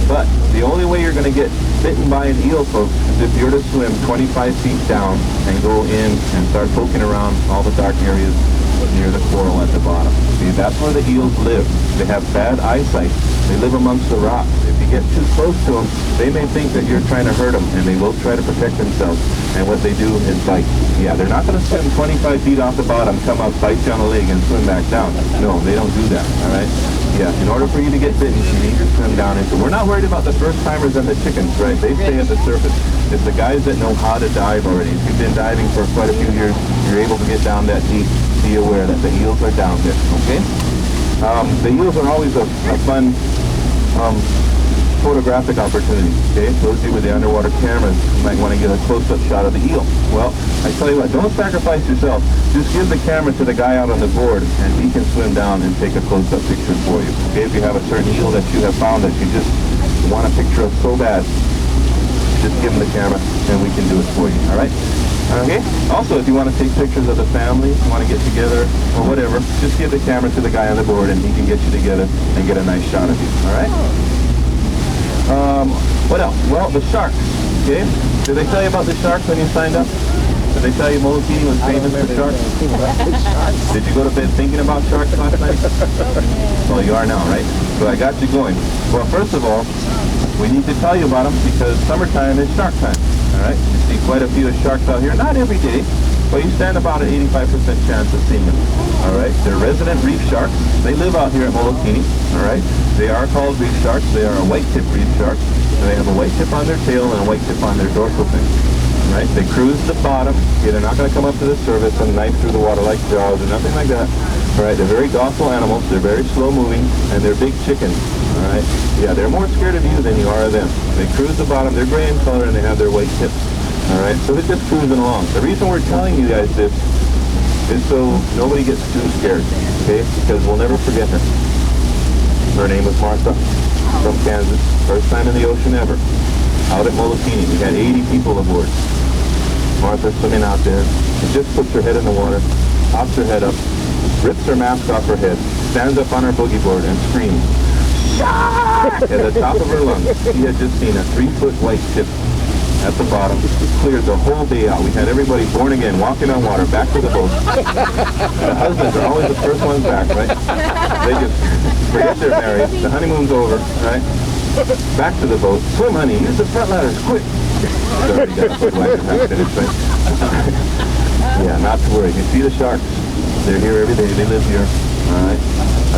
But the only way you're going to get bitten by an eel, folks, is if you're to swim 25 feet down and go in and start poking around all the dark areas near the coral at the bottom. See, that's where the eels live. They have bad eyesight. They live amongst the rocks. If you get too close to them, they may think that you're trying to hurt them, and they will try to protect themselves. And what they do is bite. Yeah, they're not going to swim 25 feet off the bottom, come up, bite you on the leg, and swim back down. No, they don't do that, all right? Yeah, in order for you to get bitten, you need to swim down into. We're not worried about the first timers and the chickens, right? They stay at the surface. It's the guys that know how to dive already. If you've been diving for quite a few years, you're able to get down that deep. Be aware that the eels are down there, okay? The eels are always a fun photographic opportunity, okay? Those of you with the underwater cameras might want to get a close-up shot of the eel. Well, I tell you what, don't sacrifice yourself. Just give the camera to the guy out on the board, and he can swim down and take a close-up picture for you, okay? If you have a certain eel that you have found that you just want a picture of so bad, just give him the camera, and we can do it for you, all right? Okay? Also, if you want to take pictures of the family, you want to get together, or whatever, just give the camera to the guy on the board, and he can get you together and get a nice shot of you, all right? What else? Well, the sharks, okay? Did they tell you about the sharks when you signed up? Did they tell you Molokini was famous for sharks? Did you go to bed thinking about sharks last night? Well, you are now, right? So I got you going. Well, first of all, we need to tell you about them because summertime is shark time, all right? You see quite a few sharks out here, not every day, Well, you stand about an 85% chance of seeing them. All right, they're resident reef sharks. They live out here at Molokini. All right, they are called reef sharks. They are a white-tip reef shark. They have a white tip on their tail and a white tip on their dorsal fin. Right? They cruise the bottom. Okay, they're not going to come up to the surface and knife through the water like jaws or nothing like that. All right, they're very docile animals. They're very slow moving, and they're big chickens. All right, yeah, they're more scared of you than you are of them. They cruise the bottom. They're gray in color, and they have their white tips. All right, so they're just cruising along. The reason we're telling you guys this is so nobody gets too scared. Okay, because we'll never forget her. Her name was Martha from Kansas. First time in the ocean ever. Out at Molokini, we had 80 people aboard. Martha swimming out there. She just puts her head in the water, pops her head up, rips her mask off her head, stands up on her boogie board and screams, "Shark!" at the top of her lungs. She had just seen a 3-foot white tip at the bottom. Cleared the whole day out. We had everybody born again, walking on water, back to the boat. The husbands are always the first ones back, right? They just forget they're married. The honeymoon's over, right? Back to the boat. Swim, honey. Use the front ladders. Quick. Sorry, that's what I have finished, right? Yeah, not to worry. You see the sharks. They're here every day. They live here. All right.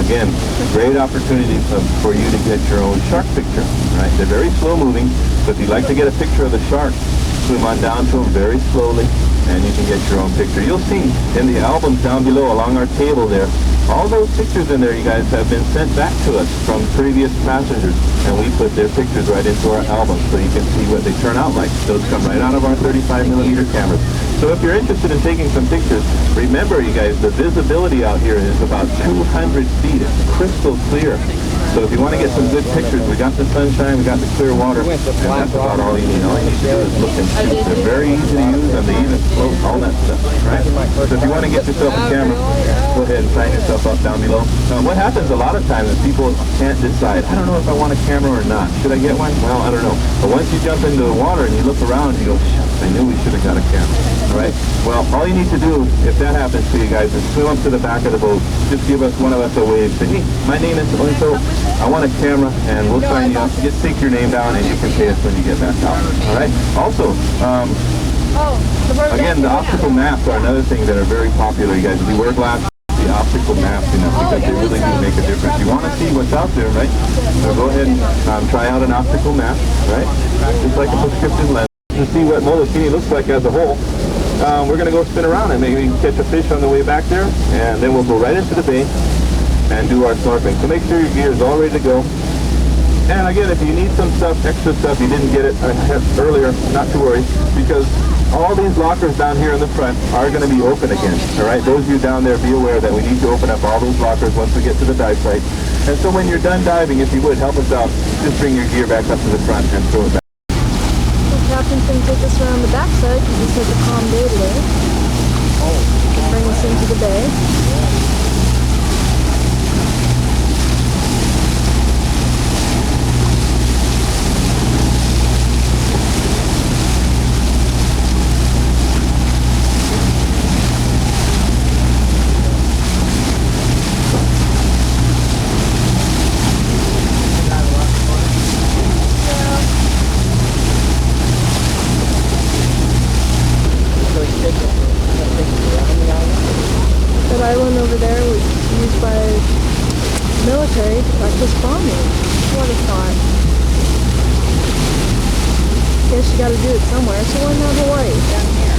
Again, great opportunity for you to get your own shark picture. Right? They're very slow moving. So if you'd like to get a picture of the shark, swim on down to them very slowly, and you can get your own picture. You'll see in the albums down below along our table there, all those pictures in there, you guys, have been sent back to us from previous passengers, and we put their pictures right into our album so you can see what they turn out like. Those come right out of our 35mm cameras. So if you're interested in taking some pictures, remember, you guys, the visibility out here is about 200 feet. It's crystal clear. So if you want to get some good pictures, we got the sunshine, we got the clear water, and that's about all you need. All you need to do is look and shoot. They're very easy to use, and they even float, all that stuff, right? So if you want to get yourself a camera, go ahead and sign yourself up down below. What happens a lot of times is people can't decide, I don't know if I want a camera or not. Should I get one? Well, I don't know. But once you jump into the water and you look around, you go, shucks, I knew we should have got a camera. All right? Well, all you need to do, if that happens to you guys, is swim up to the back of the boat. Just give us, one of us, a wave. Say, hey, my name is so-and-so. I want a camera, and we'll sign you up. Just take your name down, and you can pay us when you get back out. All right? Also, again, the optical maps are another thing that are very popular, you guys. We wear glasses, the optical maps, you know, because they really do make a difference. You want to see what's out there, right? So go ahead and try out an optical map, right? Just like a prescription lens. To see what Molokini looks like as a whole. We're going to go spin around and maybe catch a fish on the way back there, and then we'll go right into the bay and do our snorkeling. So make sure your gear is all ready to go. And again, if you need some stuff, extra stuff, you didn't get it earlier, not to worry, because all these lockers down here in the front are going to be open again. All right, those of you down there, be aware that we need to open up all those lockers once we get to the dive site. And so when you're done diving, if you would, help us out. Just bring your gear back up to the front and throw it back. Captain's going to take us around the backside because it's such a calm day today. He can bring us into the bay. That island over there was used by military to practice bombing. What a thought. Guess you gotta do it somewhere, so why not Hawaii? Down here.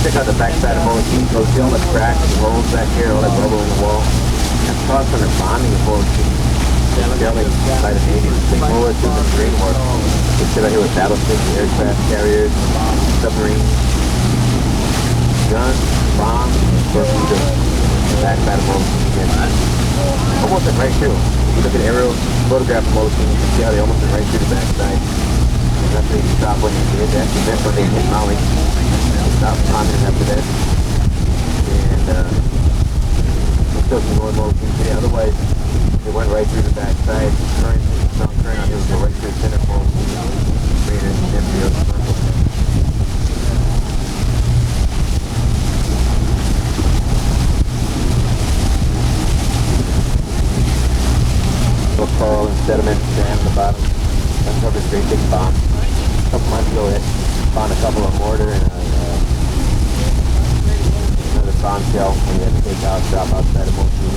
Check out the backside of Molokini. Go see all the cracks and holes back here, all that bubble in the wall. That's caused from the bombing of Molokini. sailing by the Navy to sing forward to the Marine War. We sit out here with battleships, aircraft carriers, submarines, guns, bombs, torpedoes. Back side of Mosul again. Almost went right through. If you look at aerial photograph of Mosul, you can see how they almost went right through the backside. That's when they stopped when they did. They actually missed when they hit Maui. They stopped climbing after that. And we're still some more Mosul today. Otherwise, they went right through the backside. Current, strong current out here would go right through the center of Mosul. Right in the empty of the circle. Coral and sediment, sand on the bottom. Uncovered this great big bomb. A couple months ago, they found a couple of mortar and another bomb shell, and we had to take out, drop outside of Mosul.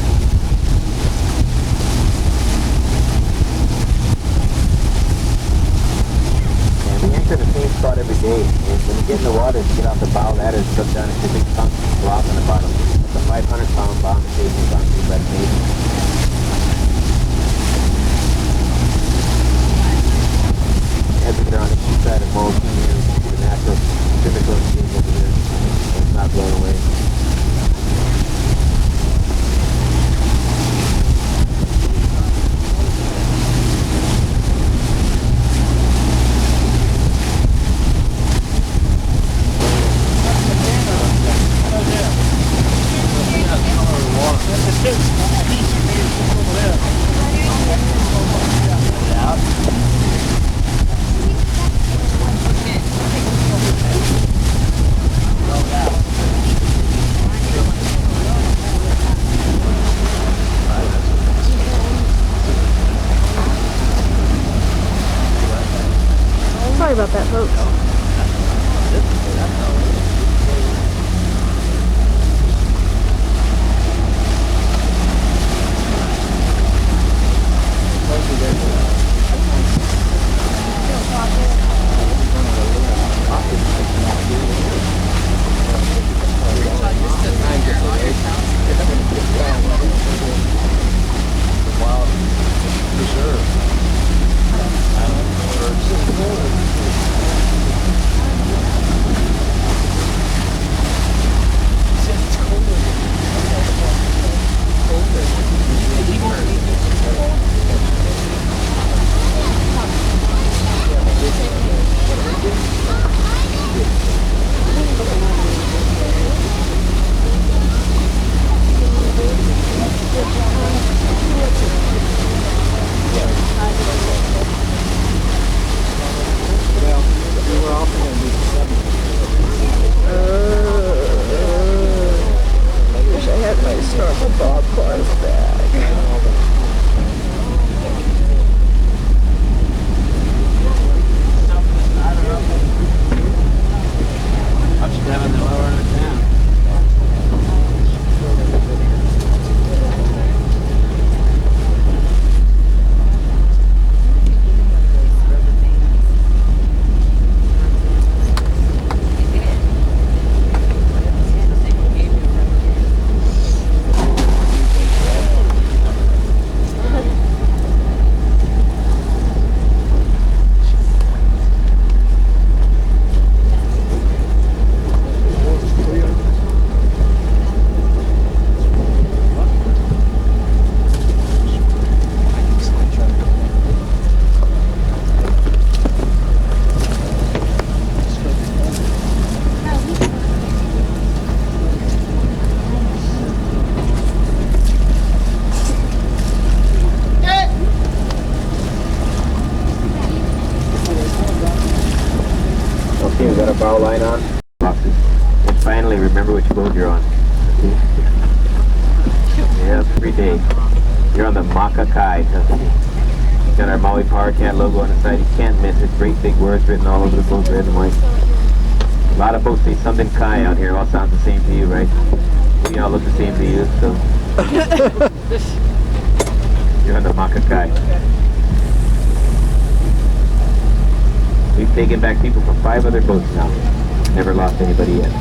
And we anchor in the same spot every day. And when you get in the water, you get off the bow ladder and slip down into a big chunk block on the bottom. It's a 500-pound bomb that takes us on to by the Navy. As we get on the east side of Mosul, you see the natural Pacific Ocean over there. It's not blown away. Sorry about that, folks. Okay, we got our bow line on. Boxes. And finally, remember which boat you're on. Yeah, every day. You're on the Makakai. Got our Maui Power Cat logo on the side. You can't miss it. Great big words written all over the boat, red and white. A lot of boats say something Kai out here. All sounds the same to you, right? We all look the same to you, so. You're on the Makakai. We've taken back people from 5 other boats now. Never lost anybody yet.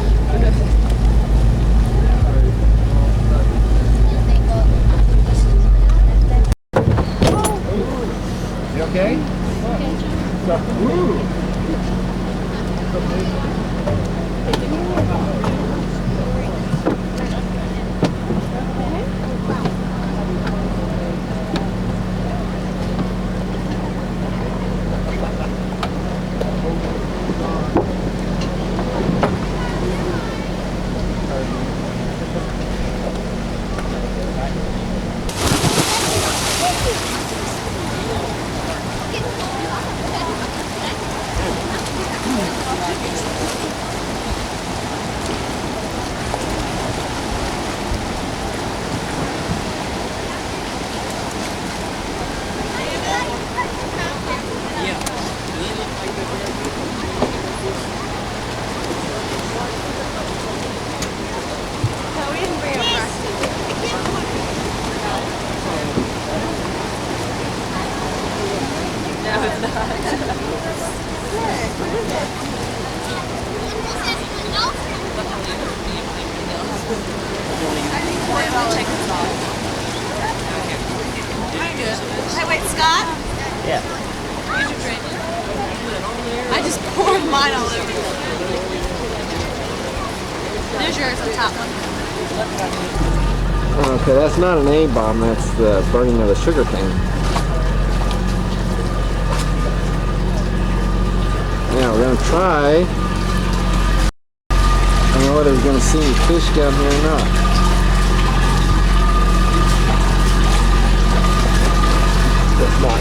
Yeah. I just poured mine all over. There's yours, the top one. Okay, that's not an A-bomb, that's the burning of the sugar cane. Now we're going to try. I don't know whether we're going to see any fish down here or not. That's not.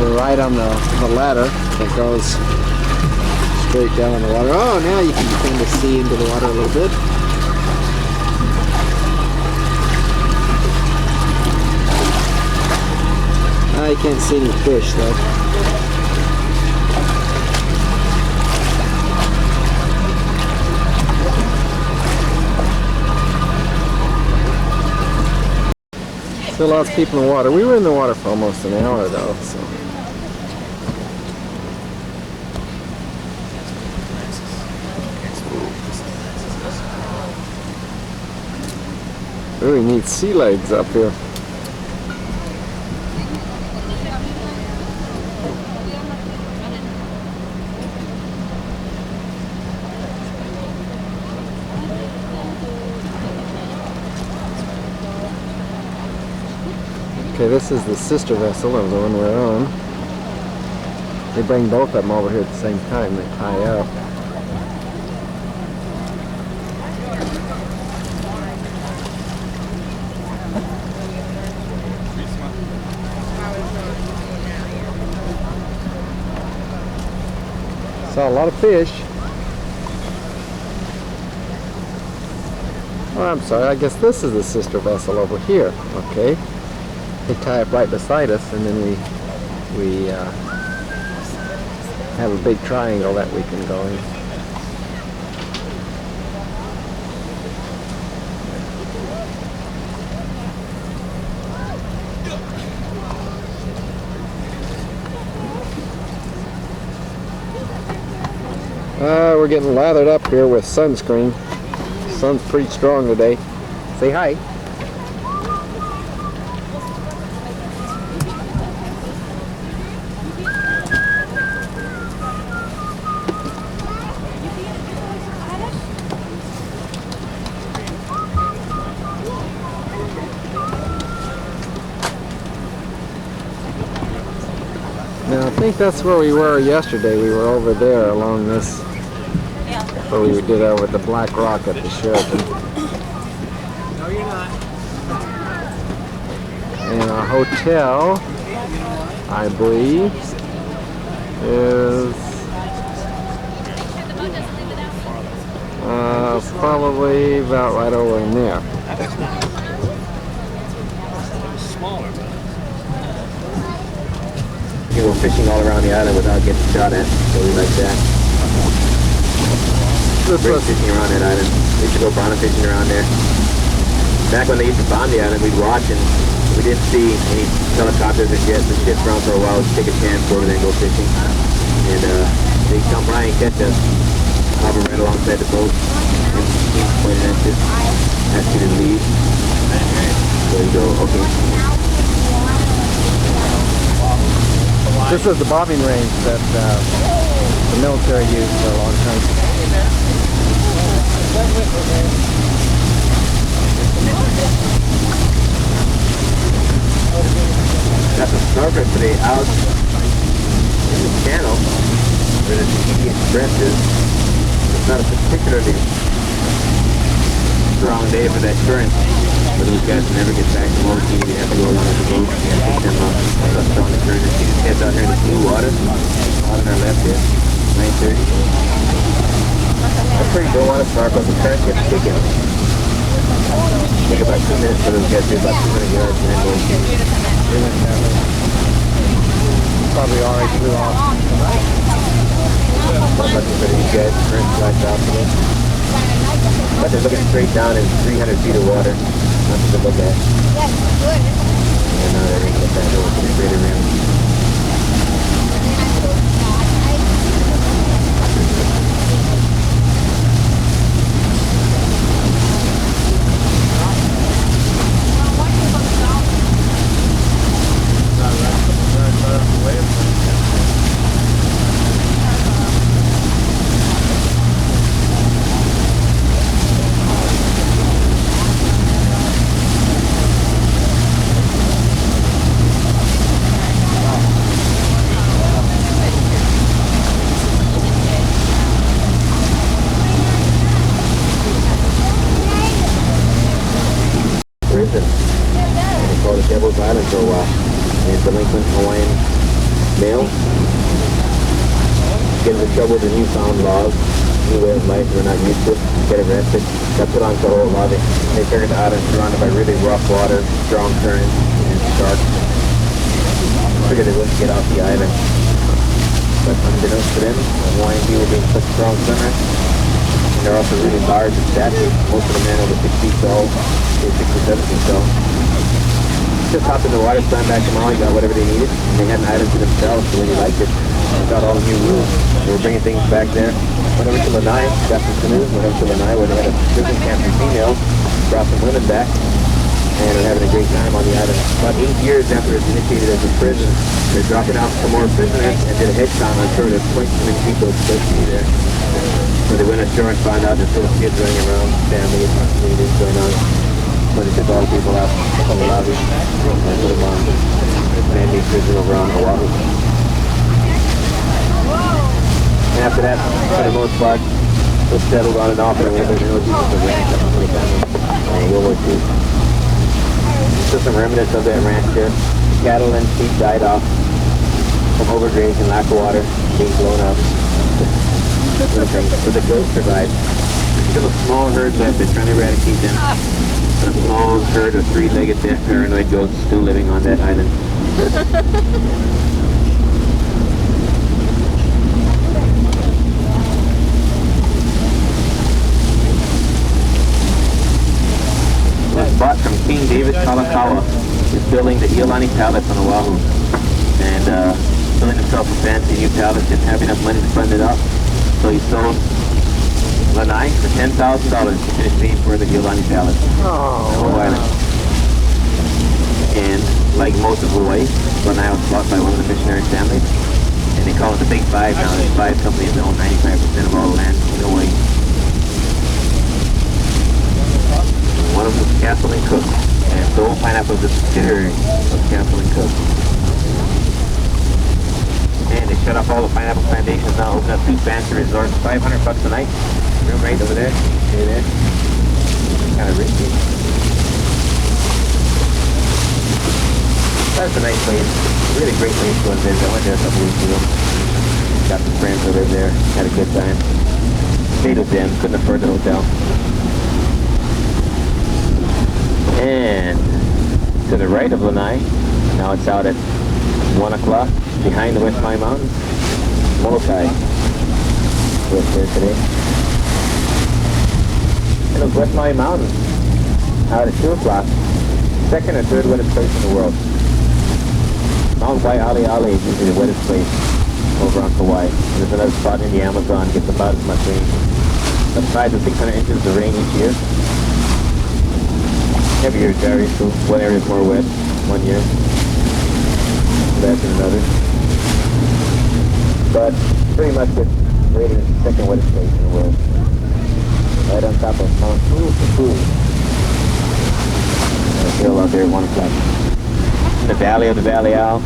We're right on the ladder that goes straight down in the water. Oh, now you can kind of see into the water a little bit. I can't see any fish though. Still lots of people in the water. We were in the water for almost an hour though, so. Really neat sea legs up here. Okay, this is the sister vessel of the one we're on. They bring both of them over here at the same time. They tie up. Saw a lot of fish. Oh, I'm sorry. I guess this is the sister vessel over here. Okay. They tie up right beside us, and then we have a big triangle that we can go in. We're getting lathered up here with sunscreen. Sun's pretty strong today. Say hi. Now I think that's where we were yesterday. We were over there along this, where we did over the Black Rock at the Sheraton. No, you're not. And our hotel, I believe, is probably about right over in there. We're fishing all around the island without getting shot at, so we like that. Great fishing around that island. We used to go piranha fishing around there. Back when they used to bomb the island, we'd watch, and we didn't see any helicopters or jets or ships around for a while. We'd take a chance, go over there and go fishing. And they'd come by and catch us, hover right alongside the boat, and pointing at us, ask you to leave. So you go, okay. This is the bombing range that the military used for a long time. Got the surfer today out in the channel where the Indian Express is. It's not a particularly strong day for that current. But those guys will never get back to Maui. They have to go along with the boat and pick them up. That's strong the current. You just heads out here in the blue water. Out on our left here. 9:30. That's pretty good water snorkel. The current gets kicking. Take about 2 minutes for those guys to do about 200 yards and then go. Probably already flew off. Not much for these guys. Current flashed off to them. But they're looking straight down in 300 feet of water. Nothing to look at. Yes, good. And now they're going to get back over to the greater rim. get into trouble with the newfound laws, new way of life we're not used to, get arrested, got put onto a whole lobby. They figured the island surrounded by really rough water, strong currents, and sharks. Figured they wouldn't get off the island. But unbeknownst to them, the Hawaiian people being such strong swimmers, and they're also really large in stature. Most of the men over 6 feet tall, 6 or 7 feet tall. Just hopped in the water, swam back to Maui, got whatever they needed, and they had an island to themselves, so when they liked it, they got all the new rules. They were bringing things back there. Went over to Lanai, got some canoes, went over to Lanai where they had a prison camp for females, brought some women back, and they're having a great time on the island. About 8 years after it's initiated as a prison, they're dropping out some more prisoners and did a head count on shore. There's quite so many people supposed to be there. So they went ashore and found out there's little kids running around, families, communities going on. So they took all the people out from the lobby and put them on man-made prison over on Oahu. And after that, for the most part, it was settled on and off and there was just a ranch up in the family in World War II. Still some remnants of that ranch there. Cattle and sheep died off from overgrazing, lack of water, being blown up. But the goats survived. There's still a small herd left. They're trying to eradicate them. A small herd of three-legged deaf paranoid goats still living on that island. This spot from King David Kalakaua is building the Iolani Palace on Oahu. And building himself a fancy new palace, didn't have enough money to fund it up. So he sold Lanai for $10,000 to finish paying for the Iolani Palace. Oh, island. And like most of Hawaii, Lanai was bought by one of the missionary families. And they call it the Big Five now. There's 5 companies that own 95% of all the land in Hawaii. One of them is Castle and Cook. And Dole Pineapple is a subsidiary of Castle and Cook. And they shut off all the pineapple plantations now, open up 2 fancy resorts, $500 a night. Room right over there, stay there. Kind of risky. That's a nice place. Really great place to visit. I went there a couple weeks ago. Got some friends who lived there, had a good time. Stayed with them, couldn't afford the hotel. And to the right of Lanai, now it's out at 1 o'clock behind the West Maui Mountains. Molokai was there today. And those West Maui Mountains out at 2 o'clock, second or third wettest place in the world. Mount Waialeale is usually the wettest place over on Kauai. And there's another spot in the Amazon, gets about as much rain. Up 5 to 600 inches of rain each year. Every year it varies, so one area is more wet one year, less in another. But pretty much it's rated as the second wettest place in the world. Right on top of Mount Uahu. There's a hill out there at 1 o'clock. In the valley of the Valley Owl,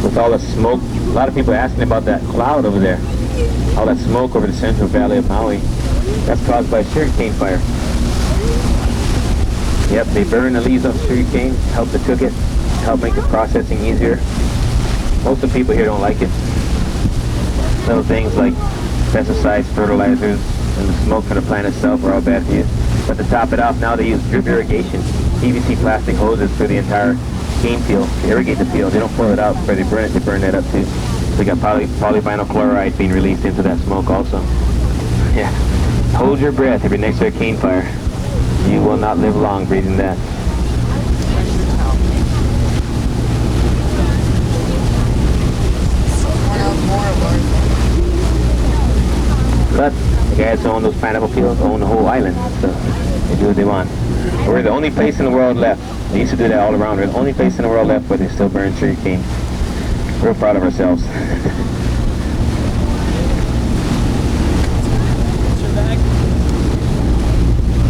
with all the smoke. A lot of people are asking about that cloud over there. All that smoke over the central valley of Maui. That's caused by sugarcane fire. Yep, they burn the leaves off sugarcane, help to cook it, help make the processing easier. Most of the people here don't like it. Little things like pesticides, fertilizers, and the smoke from the plant itself are all bad for you. But to top it off, now they use drip irrigation. PVC plastic hoses through the entire cane field to irrigate the field. They don't pull it out before they burn it, they burn that up too. So you got polyvinyl chloride being released into that smoke also. Yeah, hold your breath if you're next to a cane fire. You will not live long breathing that. But the guys who own those pineapple fields own the whole island, so they do what they want. We're the only place in the world left. They used to do that all around. We're the only place in the world left where they still burn sugarcane. We're proud of ourselves.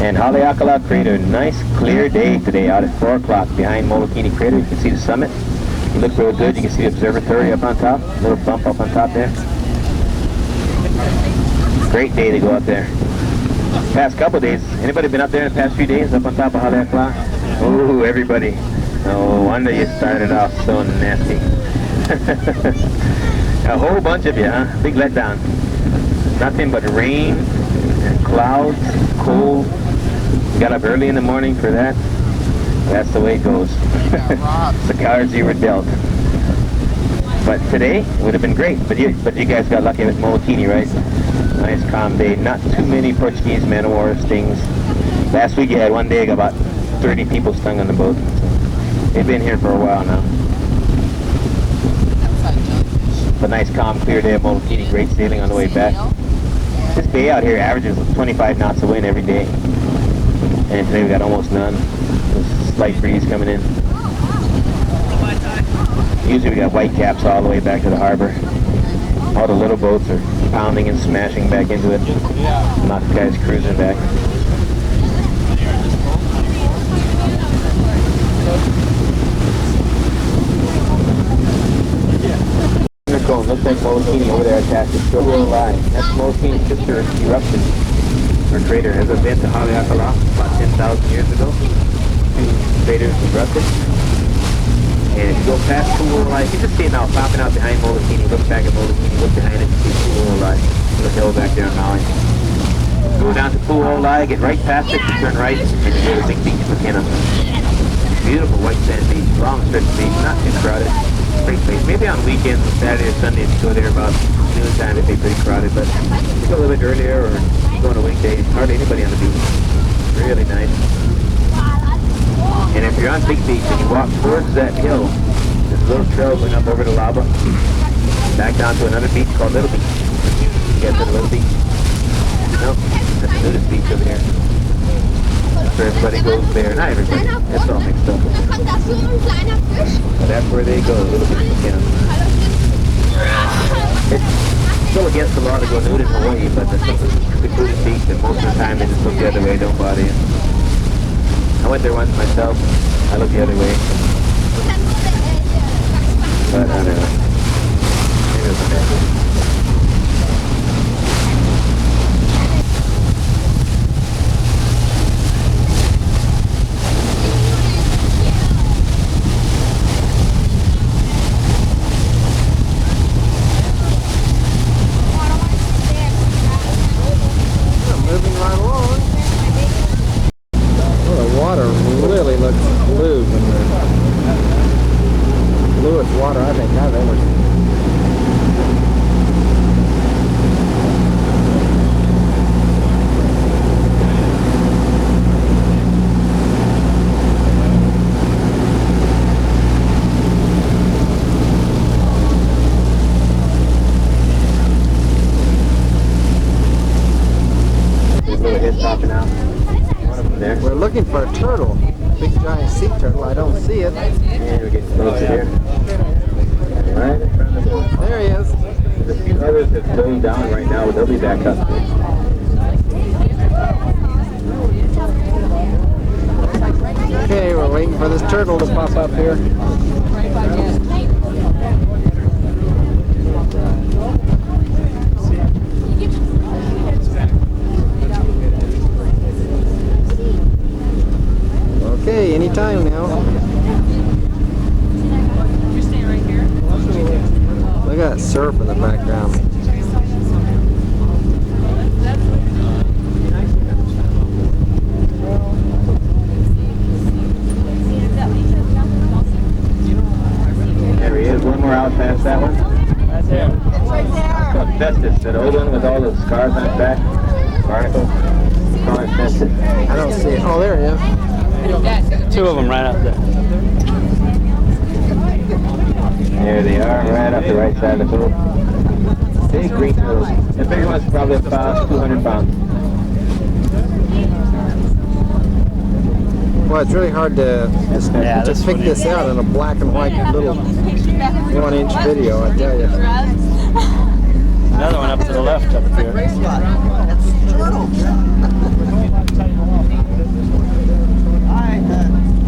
And Haleakala Crater, nice clear day today out at 4 o'clock behind Molokini Crater. You can see the summit. You look real good. You can see the observatory up on top. Little bump up on top there. Great day to go up there. Past couple days. Anybody been up there in the past few days up on top of Haleakala? Oh, everybody. No wonder you started off so nasty. A whole bunch of you, huh? Big letdown. Nothing but rain and clouds, cold. Got up early in the morning for that. That's the way it goes. The cards you were dealt. But today would have been great. But you guys got lucky with Molokini, right? Nice calm day. Not too many Portuguese man of war stings. Last week you had one day about 30 people stung on the boat. They've been here for a while now. A nice calm clear day at Molokini. Great sailing on the way back. This bay out here averages 25 knots of wind every day. And today we got almost none. There's a slight breeze coming in. Usually we got white caps all the way back to the harbor. All the little boats are pounding and smashing back into it. Not the guys cruising back. Looks like Molokini over there attached to Silver Line. That's Molokini's sister eruption, or crater. Has a vent to Haleakala about 10,000 years ago. Two craters erupted. And if you go past Line, you just see it now popping out behind Molokini. Look back at Molokini, look behind it, you see Line. The hill back there in Maui. Go down to Line, get right past it, you turn right, and you go to Big Beach, McKenna. Beautiful white sand beach, long stretch beach, not too crowded. Great place. Maybe on weekends, Saturday or Sunday, if you go there about noontime, it'd be pretty crowded, but if you go a little bit earlier or you go on a weekday, hardly anybody on the beach. Really nice. And if you're on Big Beach and you walk towards that hill, there's a little trail going up over the lava, back down to another beach called Little Beach. You get to the Little Beach. No, that's the nudist beach over here. That's where everybody goes there. Not everybody. It's all mixed up. But that's where they go. Little Beach, McKenna. It's still against the law to go nude in Hawaii, but the nudist beach, and most of the time they just look the other way, don't bother you. I went there once myself. I looked the other way. But I don't know. Maybe it was bad. Moving right along. Well, the water really looks blue when the bluest water I think I've ever seen. We're looking for a turtle, big giant sea turtle. I don't see it. And we get closer here. Right in front of us. There he is. There's a few others that slowing down right now, but they'll be back up. Okay, we're waiting for this turtle to pop up here. Okay, anytime now. You're staying right here? Look at that surf in the background. There he is, one more out past that one. That's him. Called Festus, that old one with all the scars on his back. Barnacle. Call it Festus. I don't see it. Oh, there he is. Two of them right out there. There they are, right up the right side of the boat. Big green turtles. The bigger one's probably about 200 pounds. Well, it's really hard to pick this out in a black and white little 1-inch video, I tell you. Another one up to the left up here.